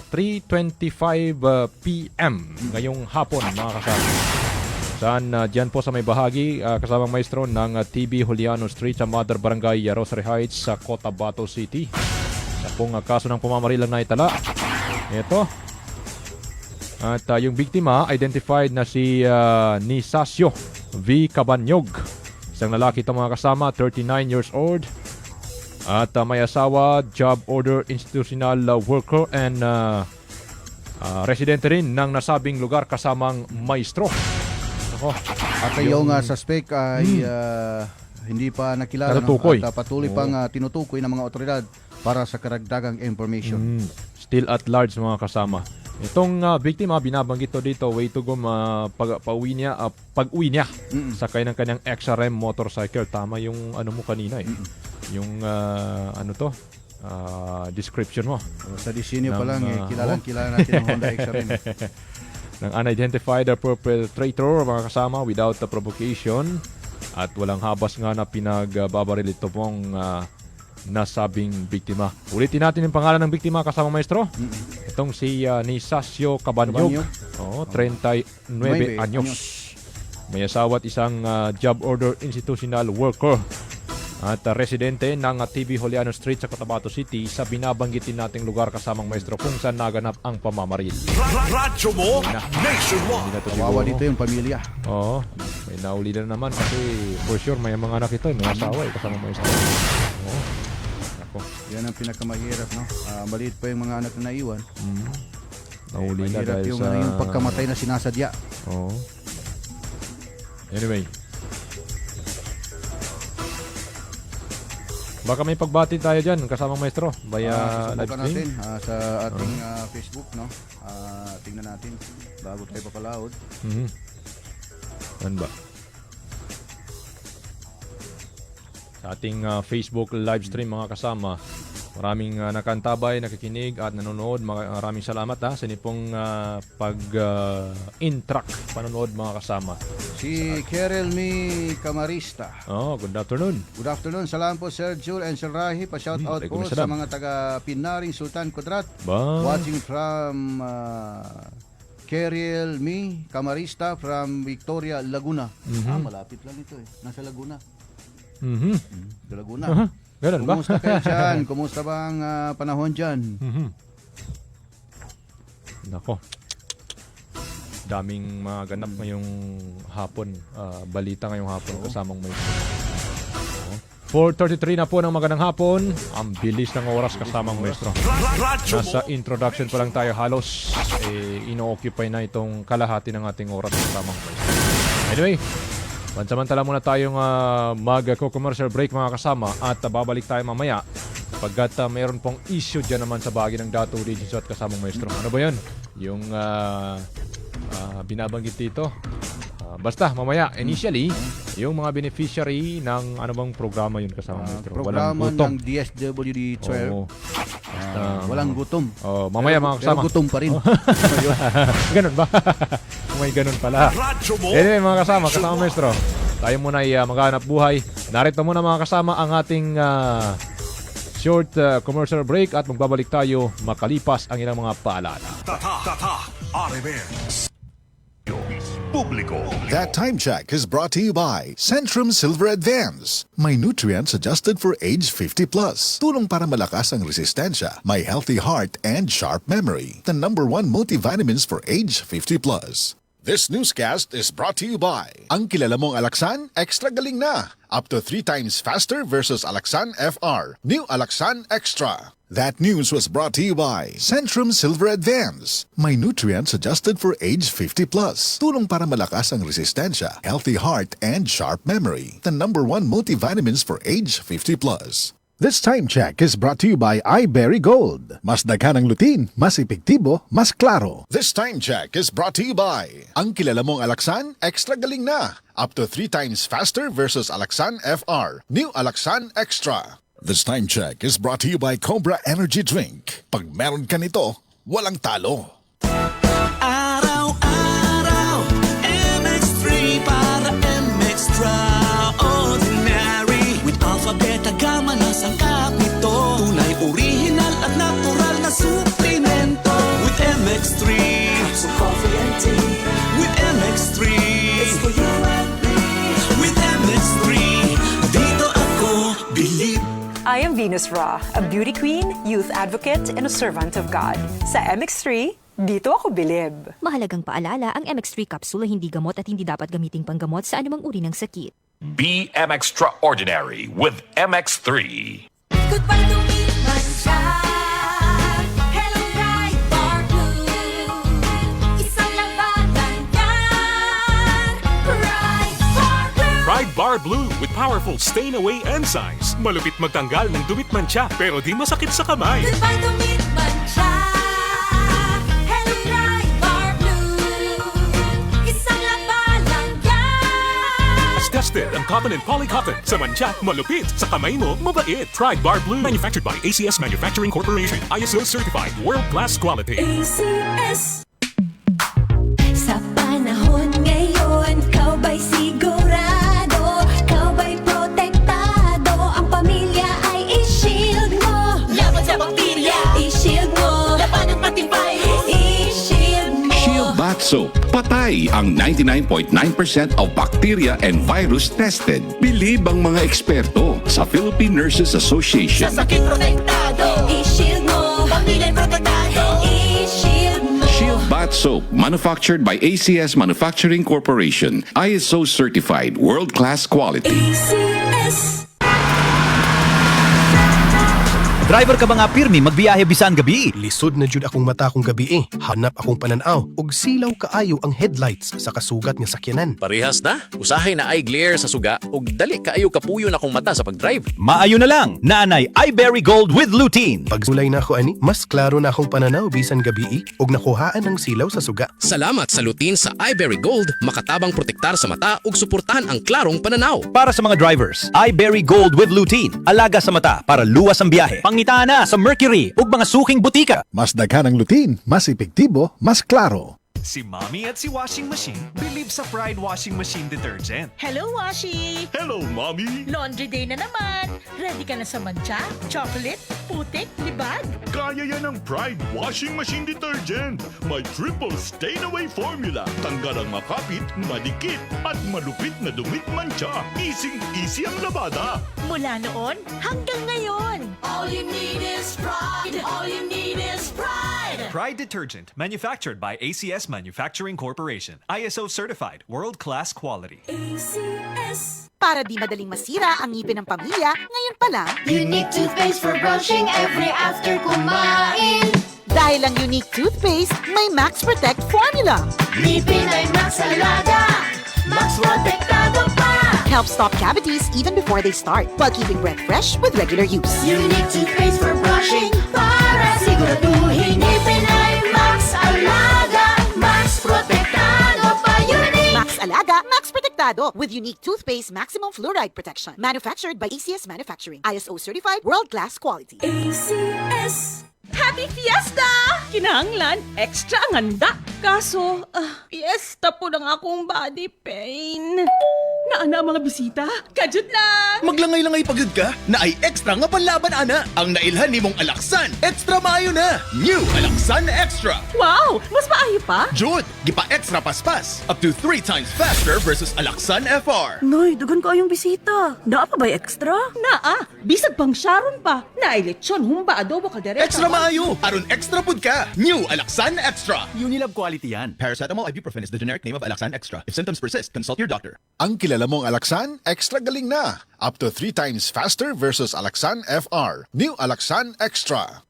3:25 PM ngayong hapon mga kasama. Saan dyan po sa may bahagi kasamang maestro ng TB Juliano Street sa Mother Barangay Rosary Heights sa Cotabato City. Sa pong kaso ng pumamarilang na itala. Ito. At yung biktima identified na si Nisasio V. Cabanyog. Isang lalaki ito mga kasama, 39 years old. At may asawa, job order, institutional worker, and residente rin ng nasabing lugar kasamang maestro. Ako, At yung suspect ay hindi pa nakilala, Natutukoy. at patuloy pang tinutukoy ng mga otoridad para sa karagdagang information. still at large mga kasama. Itong biktima, binabanggit to dito, way to go pag-uwi niya sakay ng kanyang XRM motorcycle. Tama yung ano mo kanina yung description mo. Sa disenyo pa lang, kilalang-kilala natin ang Honda XRM. ng unidentified perpetrator, mga kasama, without the provocation. At walang habas nga na pinagbabaril ito pong nasabing biktima. Ulitin natin yung pangalan ng biktima, kasama maestro. Itong si Nisasio Cabanyog. 39 anyos. May asawa at isang job order institutional worker. At residente ng TV Juliano Street sa Cotabato City sa binabanggitin nating lugar, kasamang maestro, kung saan naganap ang pamamaril. Radyo mo, Hindi nationwide. na to Kawawa siguro. dito yung pamilya. Oo. May nauli na naman kasi for sure may mga anak ito, may asawa kasamang maestro. Oo. Ako. Yan ang pinakamahirap, no? Maliit pa yung mga anak na naiwan. Nauli na Mahirap dahil yung, sa... yung pagkamatay na sinasadya. Oo. Anyway. Baka may pagbati tayo dyan, kasamang maestro, via live Susubukan stream. natin sa ating Facebook, no? Tingnan natin bago tayo papalaod. Ano ba? Sa ating Facebook live stream, mga kasama, maraming nakantabay, nakikinig at nanonood. Maraming salamat sa inyo pong pag-intrack panonood, mga kasama. Si Kerelmi Camarista. Good afternoon. Good afternoon. Salamat po Sir Jul and Sir Rahi. Pa-shout out po Waalaikumsalam. sa mga taga Pinaring Sultan Kudrat. Ba? Watching from Kerelmi Camarista from Victoria, Laguna. Malapit lang ito eh. Nasa Laguna. Sa Laguna. Ganun ba? Kumusta kayo dyan? Kumusta ba ang panahon dyan? Nako. Daming mga ganap ngayong hapon. Balita ngayong hapon, kasamang may 4:33 na po ng magandang hapon. Ang bilis ng oras, kasamang maestro. Radyo mo, Nasa introduction pa lang tayo halos. Ino-occupy na itong kalahati ng ating oras, kasamang maestro. Anyway, pansamantala muna tayong mag-commercial break, mga kasama, at babalik tayo mamaya pagkat mayroon pong issue dyan naman sa bahagi ng Dato Regions at kasamang maestro. Ano ba yan? Yung binabanggit dito. Basta mamaya, initially, yung mga beneficiary ng ano bang programa yun, kasama maestro? Programa ng DSWD 12. Oo. Walang gutom. Mamaya, mga kasama. Pero gutom pa rin. Ganun ba? May ganun pala. radyo mo, Anyway, mga kasama maestro, tayo muna ay maghanap buhay. Narito muna, mga kasama, ang ating short commercial break at magbabalik tayo makalipas ang ilang mga paalala. Tatak, RMN. Publiko. That time check is brought to you by Centrum Silver Advance. May nutrients adjusted for age 50 plus. Tulong para malakas ang resistensya. May healthy heart and sharp memory. The #1 multivitamins for age 50 plus. This newscast is brought to you by ang kilala mong Alaxan, extra galing na. Up to 3 times faster versus Alaxan FR. New Alaxan Extra. That news was brought to you by Centrum Silver Advance. May nutrients adjusted for age 50 plus. Tulong para malakas ang resistensya, healthy heart, and sharp memory. The #1 multivitamins for age 50 plus. This time check is brought to you by iBerry Gold. Mas daghan ang lutin, mas epektibo, mas klaro. This time check is brought to you by ang kilala mong Alaxan, extra galing na. Up to 3 times faster versus Alaxan FR. New Alaxan Extra. This time check is brought to you by Cobra Energy Drink. Pag meron ka nito, walang talo. Araw-araw, MX3 para MX-Traordinary. With alpha, beta, gamma na sangkap nito. Tunay, original at natural na suplemento. With MX3, so coffee and tea. With MX3, it's for you and me. With MX3, dito ako believe. I am Venus Ra, a beauty queen, youth advocate, and a servant of God. Sa MX3, dito ako bilib. Mahalagang paalala, ang MX3 capsule ay hindi gamot at hindi dapat gamiting panggamot sa anumang uri ng sakit. Be extraordinary with MX3. Goodbye to me, my child. Hello, bright bar blue. Isang labanan yan. Bright bar blue. Pride Bar Blue with powerful stain-away enzymes. Malupit magtanggal ng dumit mancha pero di masakit sa kamay. Goodbye to me, my child. Hello, bright bar blue. Isang labanan yan. As tested ang cotton and polycotton. Sa mancha, malupit. Sa kamay mo, mabait. Pride Bar Blue. Manufactured by ACS Manufacturing Corporation. ISO certified. World-class quality. ACS. I-shield mo, laban ng matibay. I-shield mo. Shield Bath Soap. Patay ang 99.9% of bacteria and virus tested. Bilib ang mga eksperto sa Philippine Nurses Association. Sa sakit protektado. I-shield mo, pamilya protektado. I-shield mo. Shield Bath Soap, manufactured by ACS Manufacturing Corporation. ISO certified, world-class quality. ACS. Driver ka ba nga pirmi magbiyahe bisan gabi? Lisod na jud akong mata kong gabi eh. Hanap akong pananaw ug silaw kaayo ang headlights sa kasugat nga sakyanan. Parehas na. Usahay na eye glare sa suga ug dali kaayo kapuyo na akong mata sa pagdrive. Maayo na lang. Naanay iBerry Gold with lutein. Pag sulay na ako ani, mas klaro na akong pananaw bisan gabi ug nakuhaan ang silaw sa suga. Salamat sa lutein sa iBerry Gold, makatabang protektar sa mata ug suportahan ang klarong pananaw. Para sa mga drivers, iBerry Gold with lutein. Alaga sa mata para luwas ang biyahe. Pangita na sa Mercury ug mga suking butika. Mas daghan ang lutein, mas epektibo, mas klaro. Si Mommy at si Washing Machine believe sa Pride Washing Machine Detergent. Hello, Washi! Hello, Mommy! Laundry day na naman! Ready ka na sa mancha, chocolate, putik, libag? Kaya yan ang Pride Washing Machine Detergent. May triple stain-away formula. Tanggal ang makapit, madikit, at malupit na dumit mancha. Easy ang labada. Mula noon hanggang ngayon. All you need is pride. All you need is pride. Pride Detergent, manufactured by ACS Manufacturing Corporation. ISO certified, world-class quality. ACS. Para di madaling masira ang ngipin ng pamilya, ngayon pa lang, Unique toothpaste for brushing every after kumain. dahil ang unique toothpaste, may Max Protect formula. Ngipin ay Max Alaga. Max Protektado pa. Helps stop cavities even before they start, while keeping breath fresh with regular use. Unique toothpaste for brushing para siguraduhin ngipin ay Max Alaga. Max Protektado pa. Unique. Max Alaga, Max Protectado with unique toothpaste maximum fluoride protection. Manufactured by ACS Manufacturing. ISO certified, world-class quality. ACS. Happy Fiesta! Kinahanglan, extra ang handa. Kaso, fiesta po ng akong body pain. Naana ang mga bisita? Kajut lang! Maglangay-langay pagod ka na ay extra nga panlaban ana. Ang nailhan nimong Alaksan, extra maayo na. New Alaksan Extra. Wow! Mas maayo pa? Jud, gipa extra paspas. Up to 3 times faster versus Alaksan FR. Noy, dugan ko yung bisita. Naa pa ba extra? Naa. Bisag pang Sharon pa. Naay lechon, humba, adobo, kaldereta. Extra maayo. Aron extra pud ka. New Alaksan Extra. Unilab quality yan. Paracetamol ibuprofen is the generic name of Alaksan Extra. If symptoms persist, consult your doctor. Ang kilala mong Alaksan, extra galing na. Up to 3 times faster versus Alaksan FR. New Alaksan Extra.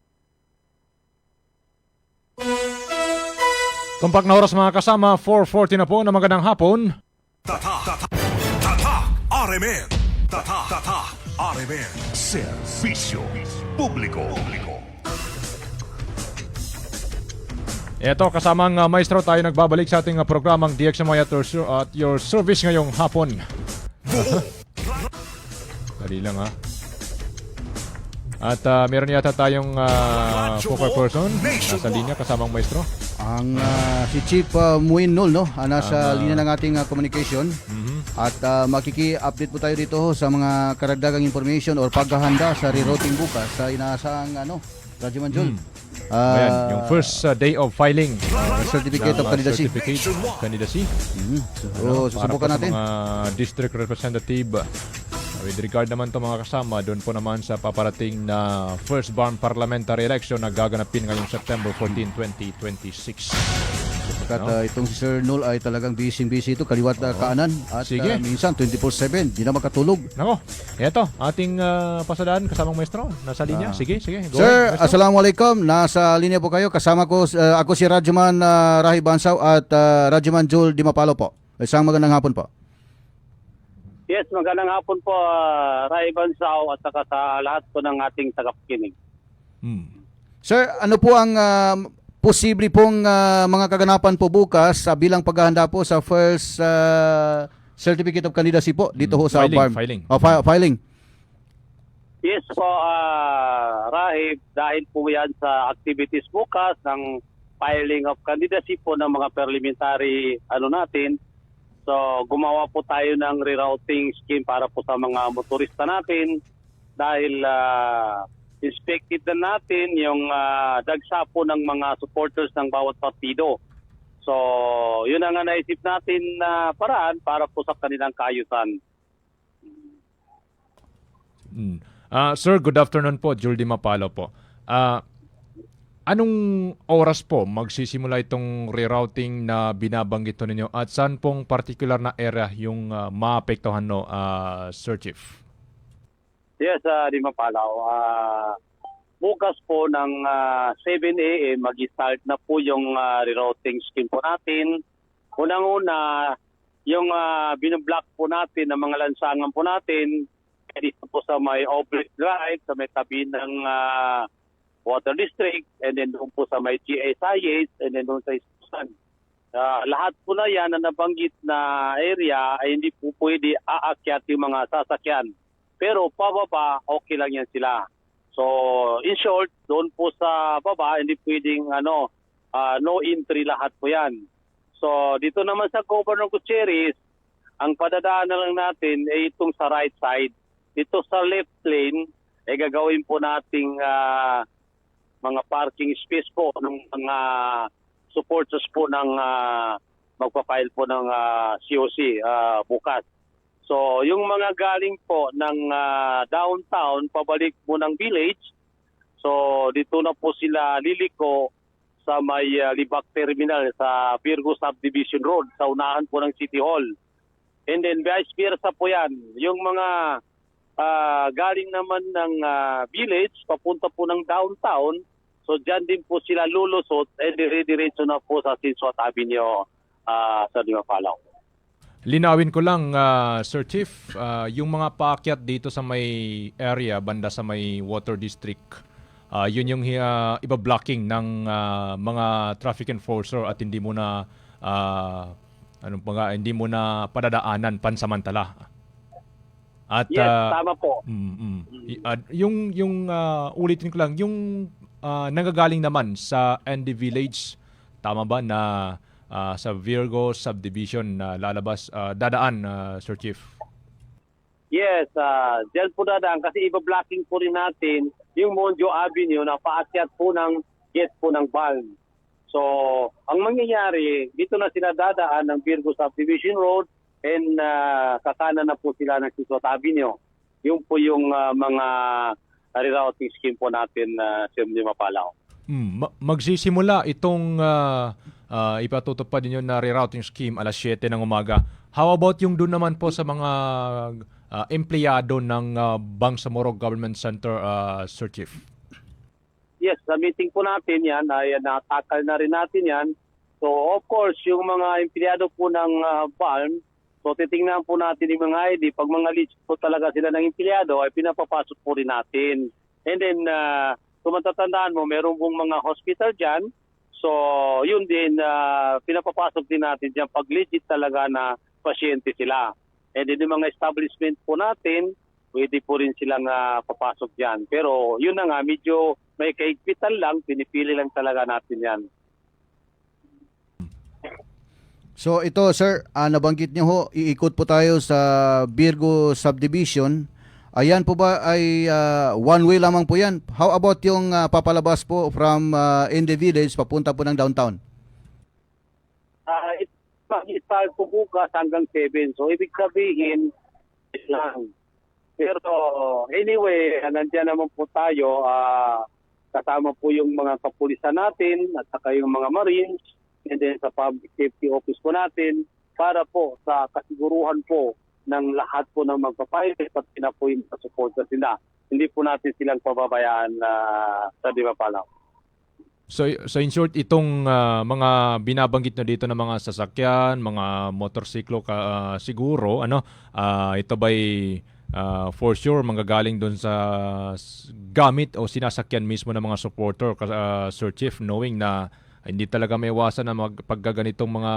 Tumpak na oras mga kasama, 4:40 na po na magandang hapon. Tatak RMN. Tatak RMN. Serbisyo Publiko. Ito, kasamang maestro tayo nagbabalik sa ating programang DXMY at your service ngayong hapon. Dali lang ha. At meron yata tayong focal person nasa linya kasamang maestro. Ang si Chief Muinol no, nasa linya ng ating communication. At makiki-update po tayo dito sa mga karagdagang information or paghahanda sa rerouting bukas sa inaasahang Radyo Manjol. Ayan, yung first day of filing. Certificate of Candidacy. So, susubukan natin. Mga district representative. With regard naman to mga kasama, doon po naman sa paparating na first barn parliamentary election na gaganapin ngayong September 14, 2026. At itong si Sir Nul ay talagang busy ito, kaliwat kaanan. At minsan 24/7, di na makatulog. Nako, eto, ating pasadaan kasamang maestro. Nasa linya. Sige. Go Sir, ahead, assalamualaikum. Nasa linya po kayo. Kasama ko, ako si Radyoman Rahi Bansaw at Radyoman Joel Dimapalo po. Isang magandang hapon po. Yes, magandang hapon po, Rahi Bansaw at saka sa lahat po ng ating tagapakinig. Sir, ano po ang posible pong mga kaganapan po bukas bilang paghahanda po sa first Certificate of Candidacy po dito ho sa filing. Filing. Yes po, Rahib, dahil po yan sa activities bukas ng filing of candidacy po ng mga parliamentary natin. So gumawa po tayo ng rerouting scheme para po sa mga motorista natin dahil inspected na natin yung dagsa po ng mga supporters ng bawat partido. So, yun ang naisip natin na paraan para po sa kanilang kaayusan. Sir, good afternoon po. Juldy Mapalo po. Anong oras po magsisimula itong rerouting na binabanggit ninyo at saan pong particular na area yung maapektuhan, no, Sir Chief? Yes, di Mapalaw. Bukas po ng 7 a.m. mag-start na po yung rerouting scheme po natin. Unang-una, yung binoblock po natin ng mga lansangan po natin dito po sa may Oblique Drive, sa may tabi ng Water District, and then doon po sa may GSIS, and then doon sa Istusan. Lahat po na yan na nabanggit na area ay hindi po pwede aakyat yung mga sasakyan. Pero pababa, okay lang yan sila. So, in short, doon po sa baba, hindi pwedeng no entry lahat po yan. So, dito naman sa Governor Gutierrez, ang padadaan na lang natin ay itong sa right side. Dito sa left lane, ay gagawin po nating mga parking space po ng mga supporters po ng magpa-file po ng COC bukas. So, yung mga galing po ng downtown, pabalik po ng village, so dito na po sila liliko sa may Libak Terminal sa Virgo Subdivision Road, sa unahan po ng City Hall. And then vice versa po yan. Yung mga galing naman ng village, papunta po ng downtown, so dyan din po sila lulusot and dire-diretso na po sa Sinsuat Avenue sa Dimapalaw. Linawin ko lang, Sir Chief, yung mga paakyat dito sa may area, banda sa may Water District, yun yung iba-blocking ng mga traffic enforcer at hindi mo na hindi mo na padadaanan pansamantala. At yes, tama po. Yung ulitin ko lang, yung nanggagaling naman sa ND Village, tama ba na sa Virgo Subdivision na lalabas, dadaan, Sir Chief? Yes, dyan po dadaan kasi iba-blocking po rin natin yung Monjo Avenue na paakyat po ng gate po ng Balm. So, ang mangyayari, dito na sila dadaan ng Virgo Subdivision Road and kakanan na po sila ng Sinsuat Avenue. Yung po yung mga rerouting scheme po natin sa Mapalaw. Magsisimula itong ipatutupad ninyo na rerouting scheme alas 7 ng umaga. How about yung doon naman po sa mga empleyado ng Bangsamoro Government Center, Sir Chief? Yes, sa meeting po natin yan, ay natakal na rin natin yan. So of course, yung mga empleyado po ng BALM, so titingnan po natin yung mga ID. Pag mga leads po talaga sila ng empleyado, ay pinapapasok po rin natin. And then, kung matatandaan mo, meron pong mga hospital dyan. So, yun din, pinapapasok din natin dyan pag legit talaga na pasyente sila. And then yung mga establishment po natin, pwede po rin silang papasok dyan. Pero yun na nga, medyo may kaigpitan lang, pinipili lang talaga natin yan. So ito sir, nabanggit niyo ho, iikot po tayo sa Virgo Subdivision. Ayan po ba ay one way lamang po yan? How about yung papalabas po from ND Village papunta po ng downtown? Mag-start po bukas hanggang 7. So ibig sabihin, lang. Pero anyway, nandiyan naman po tayo, kasama po yung mga kapulisan natin at saka yung mga Marines and then sa Public Safety Office po natin para po sa kasiguruhan po ng lahat po ng magpapayag at na po yung support na sila. Hindi po natin silang pababayaan sa Dimapalaw. So in short, itong mga binabanggit na dito ng mga sasakyan, mga motorsiklo siguro, ito ba'y for sure manggagaling doon sa gamit o sinasakyan mismo ng mga supporter, Sir Chief, knowing na hindi talaga may iwasan na pagkaganitong mga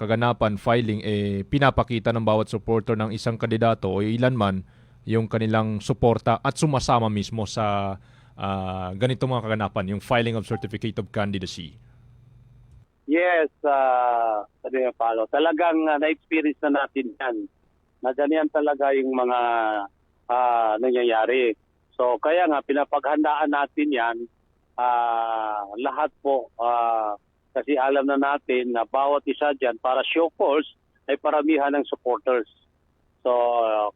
kaganapan, filing, pinapakita ng bawat supporter ng isang kandidato o ilan man yung kanilang suporta at sumasama mismo sa ganitong mga kaganapan, yung filing of Certificate of Candidacy. Yes, Palo. Talagang na-experience na natin yan. Na ganyan talaga yung mga nangyayari. So kaya nga pinapaghandaan natin yan lahat po kasi alam na natin na bawat isa dyan para show force ay paramihan ng supporters. So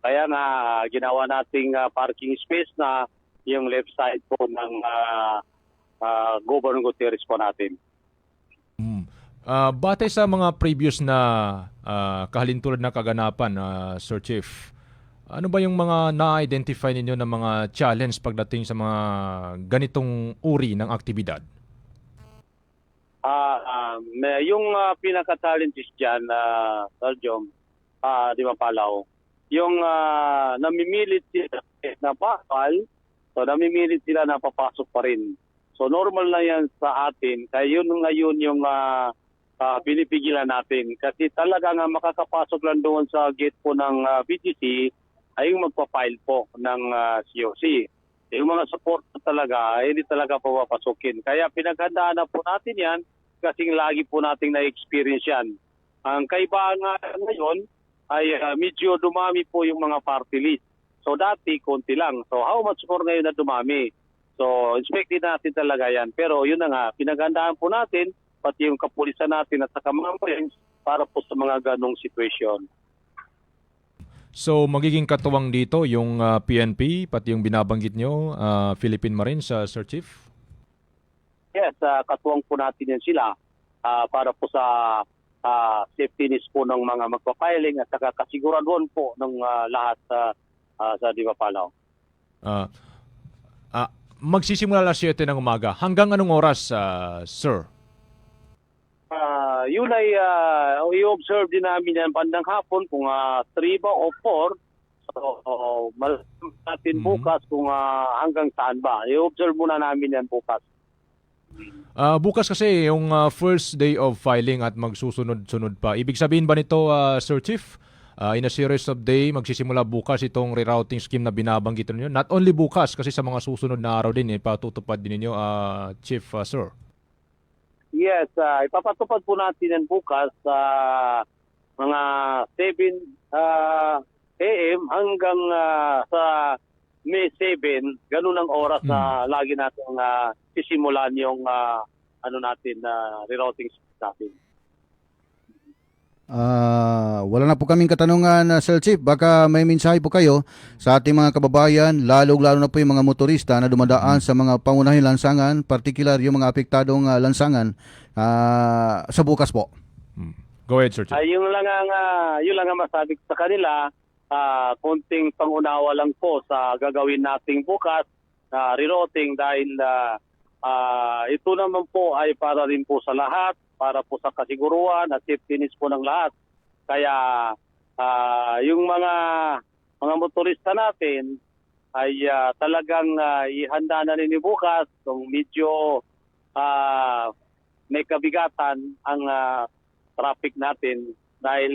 kaya nga ginawa nating parking space na yung left side po ng Governor Gutierrez po natin. Batay sa mga previous na kahalintulad na kaganapan, Sir Chief, ano ba yung mga na-identify ninyo na mga challenge pagdating sa mga ganitong uri ng aktibidad? Yung pinaka-challenges dyan, Saljom, di ba Palaw, yung namimilit sila na bawal, so namimilit sila na papasok pa rin. So normal na yan sa atin, kaya yun ngayon yung pinipigilan natin. Kasi talaga nga makakapasok lang doon sa gate po ng BGC, ay yung magpa-file po ng COC. Yung mga support talaga, hindi talaga papapasukin. Kaya pinaghandaan na po natin yan kasi lagi po nating na-experience yan. Ang kaibahan nga ngayon ay medyo dumami po yung mga party list. So dati, konti lang. So how much more ngayon na dumami? So expected natin talaga yan. Pero yun na nga, pinaghandaan po natin, pati yung kapulisan natin at saka mga friends para po sa mga ganong situation. So magiging katuwang dito yung PNP, pati yung binabanggit nyo, Philippine Marines, Sir Chief? Yes, katuwang po natin yan sila para po sa safety needs po ng mga magpapiling at saka kasiguraduhan po ng lahat sa Diva Palaw. Magsisimula alas 7 ng umaga. Hanggang anong oras, Sir? Yun ay i-observe din namin yan bandang hapon kung 3 ba o 4. So, malaman natin bukas kung hanggang saan ba. I-observe muna namin yan bukas. Bukas kasi yung first day of filing at magsusunod-sunod pa. Ibig sabihin ba nito, Sir Chief, in a series of day, magsisimula bukas itong rerouting scheme na binabanggit ninyo? Not only bukas, kasi sa mga susunod na araw din, patutupad din ninyo, Chief, Sir. Yes, ipapatupad po natin yan bukas sa mga 7 a.m. hanggang sa May 7, ganun ang oras na lagi natin sisimulan yung rerouting natin. Wala na po kaming katanungan, Sir Chief. Baka may mensahe po kayo sa ating mga kababayan, lalo na po yung mga motorista na dumadaan sa mga pangunahing lansangan, particular yung mga apektadong lansangan sa bukas po. Go ahead, Sir Chief. Yun lang ang masabi ko sa kanila, konting pangunawa lang po sa gagawin nating bukas na rerouting dahil ito naman po ay para rin po sa lahat, para po sa kasiguruhan at safety needs po ng lahat. Kaya yung mga motorista natin ay talagang ihanda na rin bukas kung medyo may kabigatan ang traffic natin dahil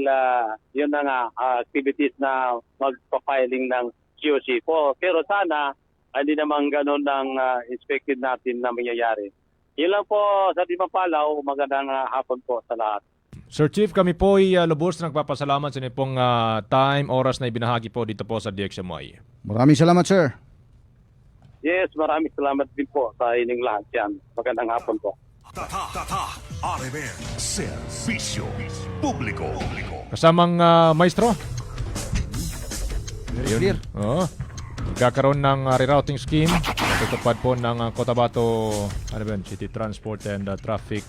yun na nga activities na magpa-filing ng COC po. Pero sana hindi naman ganun ang expected natin na mangyayari. Yun lang po sa Diva Palaw. Magandang hapon po sa lahat. Sir Chief, kami po ay lubos na nagpapasalamat sa inyo pong time, oras na ibinahagi po dito po sa DXMY. Maraming salamat, sir. Yes, maraming salamat din po sa inyong lahat yan. Magandang hapon po. Tatak RMN. Serbisyo Publiko. Kasamang maestro. Clear. Magkakaroon ng rerouting scheme. Tutupad po ng Cotabato City Transport and Traffic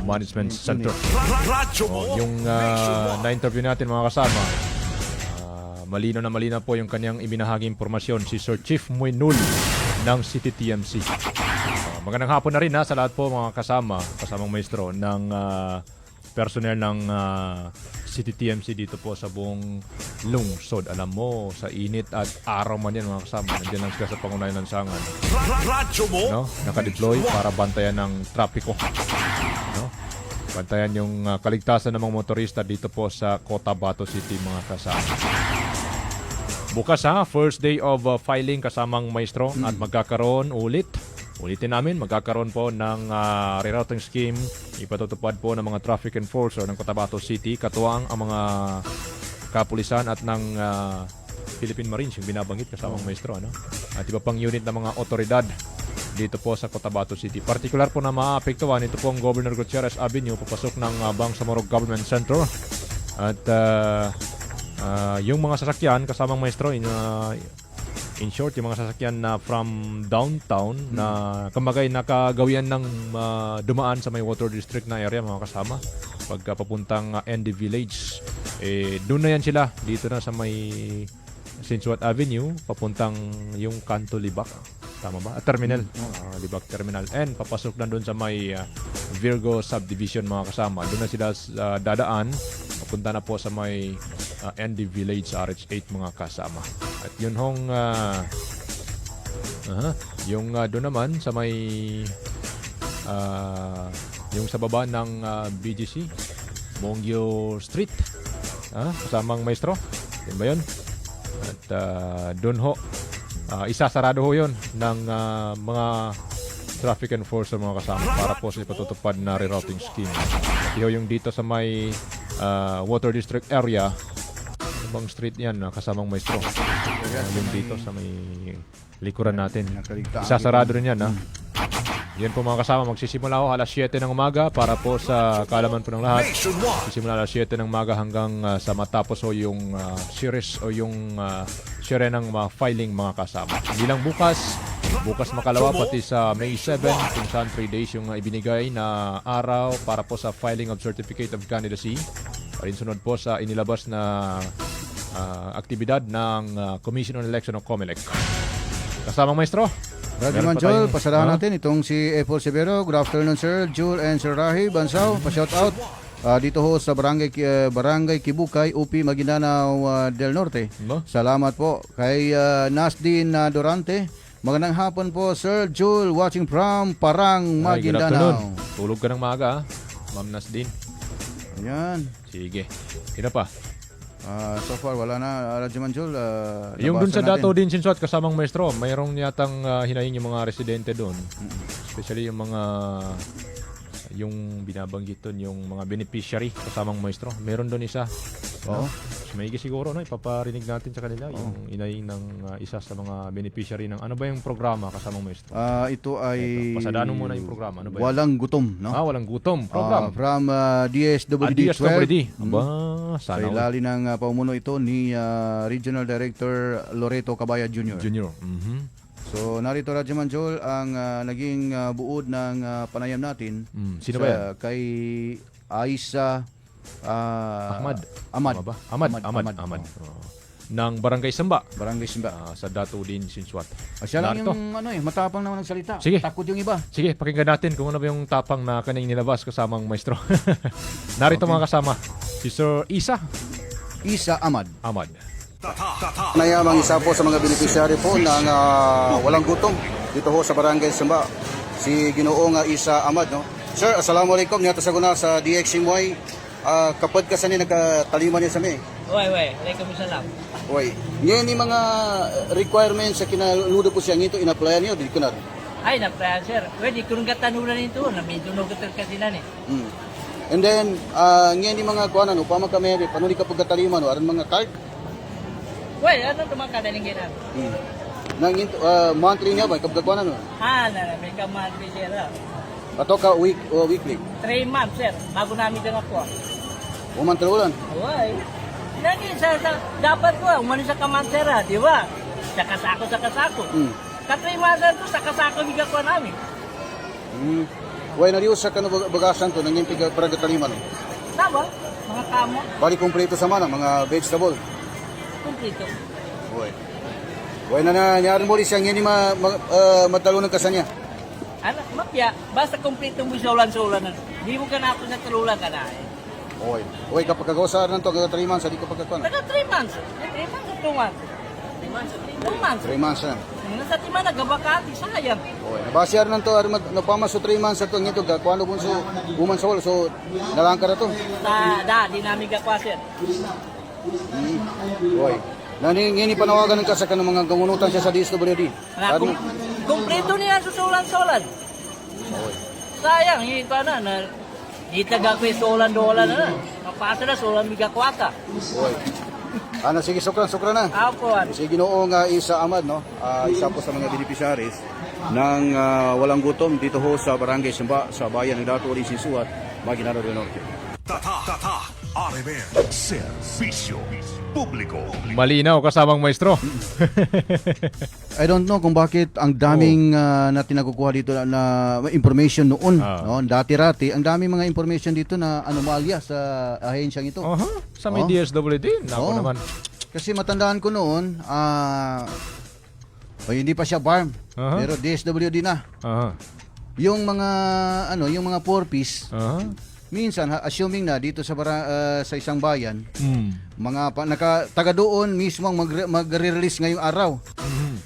Management Center. Yung na-interview natin mga kasama, malino po yung kanyang ibinahaging impormasyon, si Sir Chief Muinul ng City TMC. Magandang hapon na rin sa lahat po mga kasamang maestro ng personnel ng City TMC dito po sa buong lungsod. Alam mo, sa init at araw man yan mga kasama, nandiyan lang sila sa pangunahing lansangan. Nakadeploy para bantayan ng trapiko. Bantayan yung kaligtasan ng mga motorista dito po sa Cotabato City mga kasama. Bukas first day of filing kasamang maestro at magkakaroon ulitin namin, magkakaroon po ng rerouting scheme. Ipatutupad po ng mga traffic enforcer ng Cotabato City, katuwang ang mga kapulisan at ng Philippine Marines yung binabanggit kasamang maestro, ano? At iba pang unit ng mga otoridad dito po sa Cotabato City. Partikular po na maapektuhan ito pong Governor Gutierrez Avenue papasok ng Bangsamoro Government Center. At yung mga sasakyan kasamang maestro in short, yung mga sasakyan na from downtown na kumagay nakagawian ng dumaan sa may water district na area mga kasama pagka papuntang ND Village, doon na yan sila dito na sa may Sinsuat Avenue papuntang yung Kanto Libak, tama ba? Terminal, Libak Terminal, and papasok na doon sa may Virgo Subdivision mga kasama. Doon na sila dadaan papunta na po sa may ND Village RH8 mga kasama. At yun hong yung doon naman sa may yung sa baba ng BGC Mongyo Street, kasamang maestro, yun ba yun? At doon ho isasarado ho yun ng mga traffic enforcer mga kasama para po sa ipatutupad na rerouting scheme. Iho yung dito sa may water district area, bang street yan kasamang maestro, yung dito sa may likuran natin, isasarado rin yan yan po mga kasama. Magsisimula ho alas 7 ng umaga para po sa kaalaman po ng lahat. Sisimula alas 7 ng umaga hanggang sa matapos ho yung series o yung share ng filing mga kasama. Hindi lang bukas makalawa pati sa May 7 kung saan 3 days yung ibinigay na araw para po sa filing of Certificate of Candidacy. Parinsunod po sa inilabas na aktibidad ng Commission on Election o COMELEC. Kasamang maestro, Radyo Manjol, pasadahan natin itong si Apple Severo. Good afternoon Sir Jul and Sir Rahi Bansaw, pa-shout out dito ho sa Barangay Kibukay, UP Maguindanao del Norte. Salamat po kay Nasdin Durante. Magandang hapon po Sir Jul, watching from Parang, Maguindanao. Tulog ka ng maaga Ma'am Nasdin. Ayan. Sige, sino pa? So far wala na Radyo Manjol. Yung dun sa Dato din Sinsuat kasamang maestro, mayroong yatang hinaing yung mga residente doon. Especially yung mga yung binabanggit doon, yung mga beneficiary kasamang maestro. Meron doon isa. Oo. Maigi siguro ipaparinig natin sa kanila yung inaing ng isa sa mga beneficiary ng ano ba yung programa kasamang maestro? Ito ay pasadaan muna yung programa. Ano ba Walang Gutom, no? Walang Gutom program. From DSWD 12. DSWD. Sa ilalim ng paumuno ito ni Regional Director Loreto Cabaya Jr. So narito Radyo Manjol ang naging buod ng panayam natin. Sino ba yan? Kay Aisa Ahmad. Ng Barangay Samba. Sa Dato din Sinsuat. Siya lang yung matapang naman nagsalita. Sige. Takot yung iba. Sige, pakinggan natin kung ano ba yung tapang na kanyang nilabas kasamang maestro. Narito mga kasama, si Sir Isa Ahmad. Nayamang isa po sa mga beneficiary po ng walang gutom dito ho sa Barangay Samba, si Ginoong Isa Ahmad, no? Sir, assalamualaikum. Niyato sa guna sa DXMY. Kapag ka sani nagkataliman niya sa mi. Waalaikumsalam. Ngayon yung mga requirements sa kinaludo po siya ngito, in-applyan niyo, di ko na. Ay, na-applyan sir. Di ko nung katanulan nito, namidunog ka kasi And then, ngayon yung mga kuwanan, upama kami, panuli ka pagkataliman, aran mga card? Ano tumakadaling gina? Monthly niya ba, kapagkuwanan? May ka-monthly sir. Ato ka weekly? 3 months sir, bago namin dyan ako. Umantalulan? Dapat ko, umalis sa kamansera, di ba? Sa kasako. Ka-3 months to, sa kasako biga ko namin. Narius sa bagasan to, nanging para gataliman. Tama, mga kamo. Bali kumpleto sa mana, mga vegetable. Kumpleto. Nangyari mo rin siya, ngayon matalunan ka sa niya. Mapya, basta kumpleto mo sa ulan-ulan. Di mo ka na ako sa talulan ka na kapag kagawasar na ito, 3 months, hindi ko pagkakuan. 3 months? 3 months o 2 months? 2 months. 3 months na. Nasa tima nagabakati, sayang. Nabasyar na ito, napamas so 3 months ito, ngito, kuano po so, buman sa wala, so, nalangka na ito. Di namin gakwa, sir. Ngayon panawagan ng kasa ka ng mga gamunutan siya sa DSWD. Kumpleto niya sa solan-solan. Sayang, Itaga ko yung solan-dolan na. Kapasa na, solan migakwata. Sige, sukran na. Apuan. Si Ginoong Isa Ahmad, no? Isa po sa mga beneficiaries ng walang gutom dito ho sa Barangay Simba, sa bayan ng Dato Orin Sinsuat, Maguindanao del Norte. Tatak, Areber. Serbisyo publiko. Malinaw kasamang maestro. I don't know kung bakit ang daming natin nakukuha dito na information noon. No? Dati-rati, ang daming mga information dito na anomalya sa ahensyang ito. Sa may DSWD, nako naman. Kasi matandaan ko noon, hindi pa siya farm, pero DSWD na. Yung mga yung mga 4-piece, minsan assuming na dito sa sa isang bayan, mga taga doon mismo ang magre-release ngayong araw.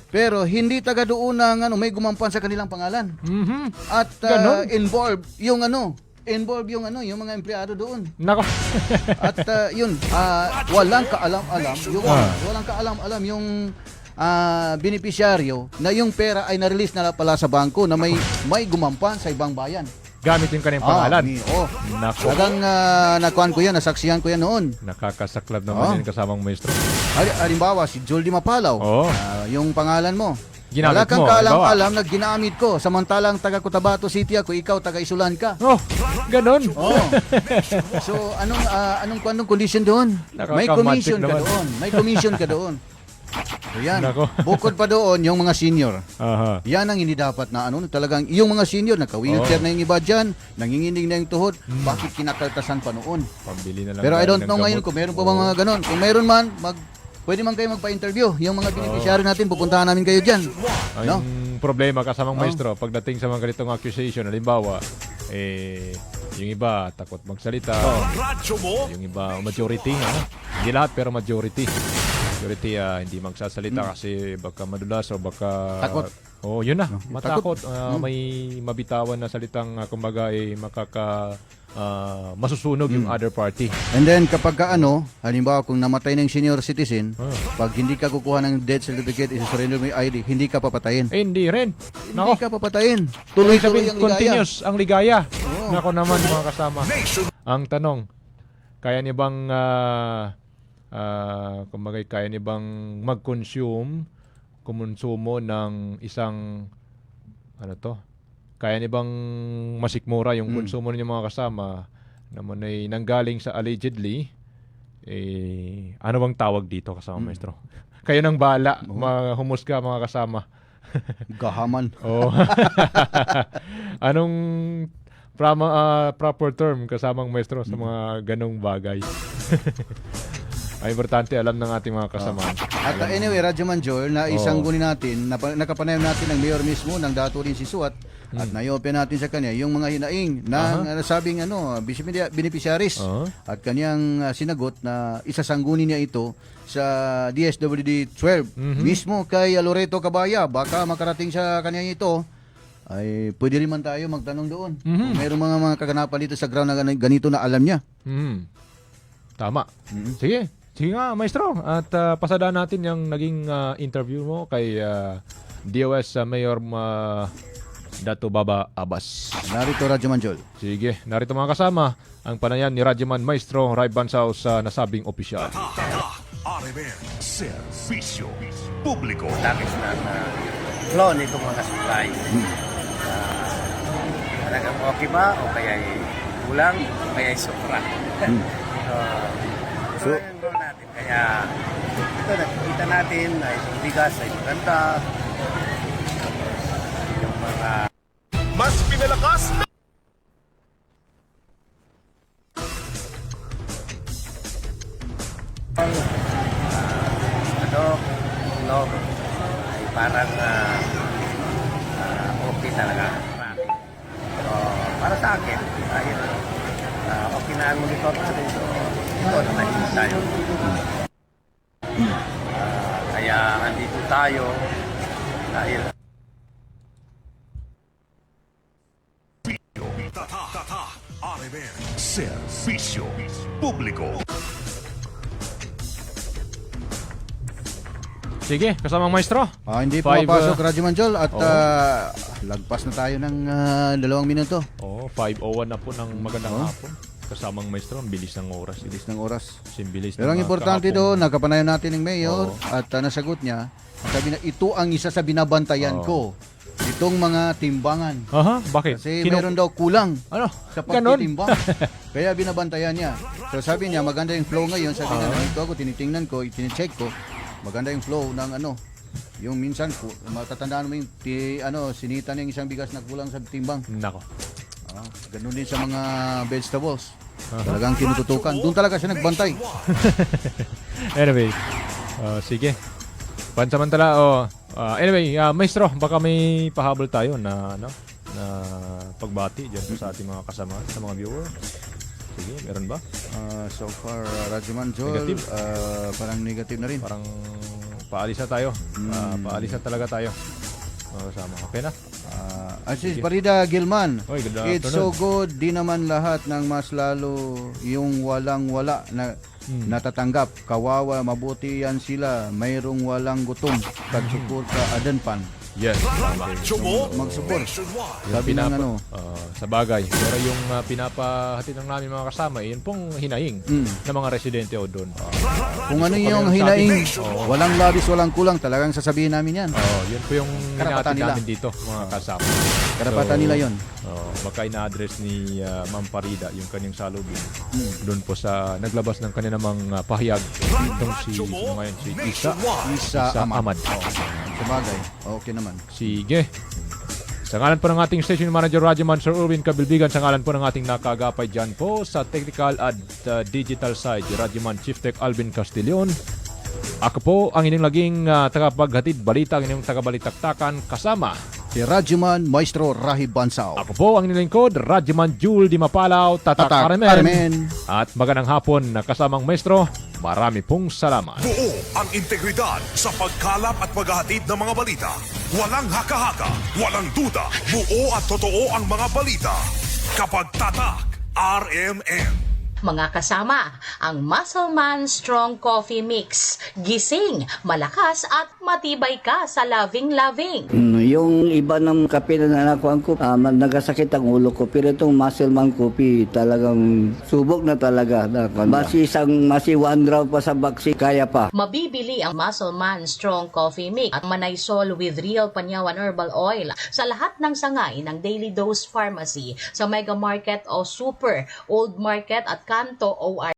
Pero hindi taga doon ang may gumampan sa kanilang pangalan. At involved yung yung mga empleyado doon. Nako. At walang kaalam-alam yung beneficiaryo na yung pera ay na-release na pala sa bangko na may gumampan sa ibang bayan. Gamit yung kanyang pangalan. Nako. Talagang nakuhan ko yan, nasaksihan ko yan noon. Nakakasaklab naman yun kasamang maestro. Halimbawa, si Joldy Mapalaw, yung pangalan mo. Ginamit wala kang mo, kaalam-alam na ginamit ko. Samantalang taga Cotabato City ako, ikaw taga Isulan ka. Ganon. So, anong condition doon? May commission ka doon. May commission ka doon. So yan. Bukod pa doon yung mga senior. Yan ang hindi dapat na talagang yung mga senior naka-wheelchair na yung iba dyan, nanginginig na yung tuhod, bakit kinakaltasan pa noon? Pambili na lang. Pero I don't know ngayon kung meron pa ba mga ganon. Kung meron man, pwede man kayo magpa-interview. Yung mga beneficiary natin, pupuntahan namin kayo dyan. Yung problema kasamang maestro, pagdating sa mga ganitong accusation, halimbawa, yung iba takot magsalita. Yung iba majority, hindi lahat pero majority hindi magsasalita kasi baka madulas o baka takot. Yun na, matakot. May mabitawan na salitang kumbaga masusunog yung other party. And then kapag halimbawa kung namatay ng senior citizen, pag hindi ka kukuha ng death certificate, isa-surrender mo yung ID, hindi ka papatayin. Hindi rin. Hindi ka papatayin. Tuloy-tuloy ang ligaya. Continuous ang ligaya. Nako naman mga kasama. Ang tanong, kaya niya bang kaya niya bang kumonsumo ng isang kaya niya bang masikmura yung konsumo niya mga kasama naman ay nanggaling sa allegedly ano bang tawag dito kasama maestro? Kayo nang bala, humusga mga kasama. Gahaman. Anong proper term kasamang maestro sa mga ganong bagay? Ay importante alam ng ating mga kasama. At anyway, Radyo Manjol, na isang guni natin, nakapanayam natin ng mayor mismo ng Dato Orin Sinsuat at na-open natin sa kanya yung mga hinaing ng nasabing beneficiaries at kanyang sinagot na isasangguni niya ito sa DSWD 12 mismo kay Loreto Cabaya. Baka makarating sa kanya ito ay pwede rin man tayo magtanong doon. Kung mayroong mga kaganapan dito sa ground na ganito na alam niya. Tama. Sige nga, maestro. At pasadaan natin yung naging interview mo kay DOS Mayor Dato Baba Abbas. Narito Radyo Manjol. Sige, narito mga kasama ang panayam ni Radyoman Maestro Ray Bansao sa nasabing opisyal. Serbisyo publiko. Tapos na flow nito mga supply. Talagang okay ba o kaya kulang o kaya sobra? So yung goal natin. Kaya ito nakikita natin na itong bigas ay maganda. Yung mga mas pinalakas na ay parang okay talaga. So, para sa akin, dahil okay na ang monitor natin. So, ito na natin tayo. Kaya andito tayo dahil Serbisyo publiko. Sige, kasamang maestro. Hindi po papasok Radyo Manjol at lagpas na tayo ng 2 minuto. 5:01 na po ng magandang hapon. kasamang maestro, ang bilis ng oras. Bilis ng oras. Bilis Pero ang importante doon, nakapanayan natin ng mayor at nasagot niya, sabi na ito ang isa sa binabantayan ko. Itong mga timbangan. Aha, bakit? Kasi meron daw kulang sa Ganon? pagtitimbang. Kaya binabantayan niya. So sabi niya, maganda yung flow ngayon. Sabi niya, dito ako, tinitingnan ko, tinicheck ko. Maganda yung flow ng yung minsan, matatandaan mo yung sinita ng isang bigas na kulang sa timbang. Nako. Ganun din sa mga vegetables. Talagang tinututukan. Doon talaga siya nagbantay. Anyway, sige. Pansamantala, anyway, maestro, baka may pahabol tayo na pagbati dyan sa ating mga kasama, sa mga viewer. Sige, meron ba? So far, Radyoman Joel, Negative. parang negative na rin. Parang paalis na tayo. Paalis na talaga tayo. Sama. Okay na? Asis Parida Gilman, Oy, good it's so good, di naman lahat ng mas lalo yung walang-wala na natatanggap. Kawawa, mabuti yan sila. Mayroong walang gutom. Pagsuporta adenpan. Yes. Mag-support. Sabi ng sa bagay. Pero yung pinapahatid ng namin mga kasama, yun pong hinaing ng mga residente o doon. Kung ano yung hinaing, walang labis, walang kulang, talagang sasabihin namin yan. Yun po yung hinahatid namin dito, mga kasama. Karapatan nila yun. Baka ina-address ni Ma'am Parida yung kanyang salubin. Doon po sa naglabas ng kanyang mga pahayag. Itong si Isa Ahmad. Sabagay, okay naman. Sige. Sa ngalan po ng ating station manager Radyoman Sir Erwin Kabilbigan, sa ngalan po ng ating nakagapay dyan po sa technical at digital side, Radyoman Chief Tech Alvin Castillon. Ako po ang inyong laging tagapaghatid balita, ang inyong tagabalitaktakan kasama si Radyoman Maestro Rahib Bansao. Ako po ang inyong lingkod, Radyoman Jul Di Mapalaw, Tatak Armen. At magandang hapon na kasamang maestro. Marami pong salamat. Buo ang integridad sa pagkalap at paghahatid ng mga balita. Walang haka-haka, walang duda. Buo at totoo ang mga balita. Kapag tatak, RMN. Mga kasama, ang Muscleman Strong Coffee Mix. Gising, malakas at matibay ka sa loving-loving. Yung iba ng kape na nakuhaan ko, nagasakit ang ulo ko. Pero itong Muscleman Coffee, talagang subok na talaga. Masi one round pa sa baksi, kaya pa. Mabibili ang Muscleman Strong Coffee Mix at Manaysol with Real Panyawan Herbal Oil sa lahat ng sangay ng Daily Dose Pharmacy sa Mega Market o Super, Old Market at Kanto OR.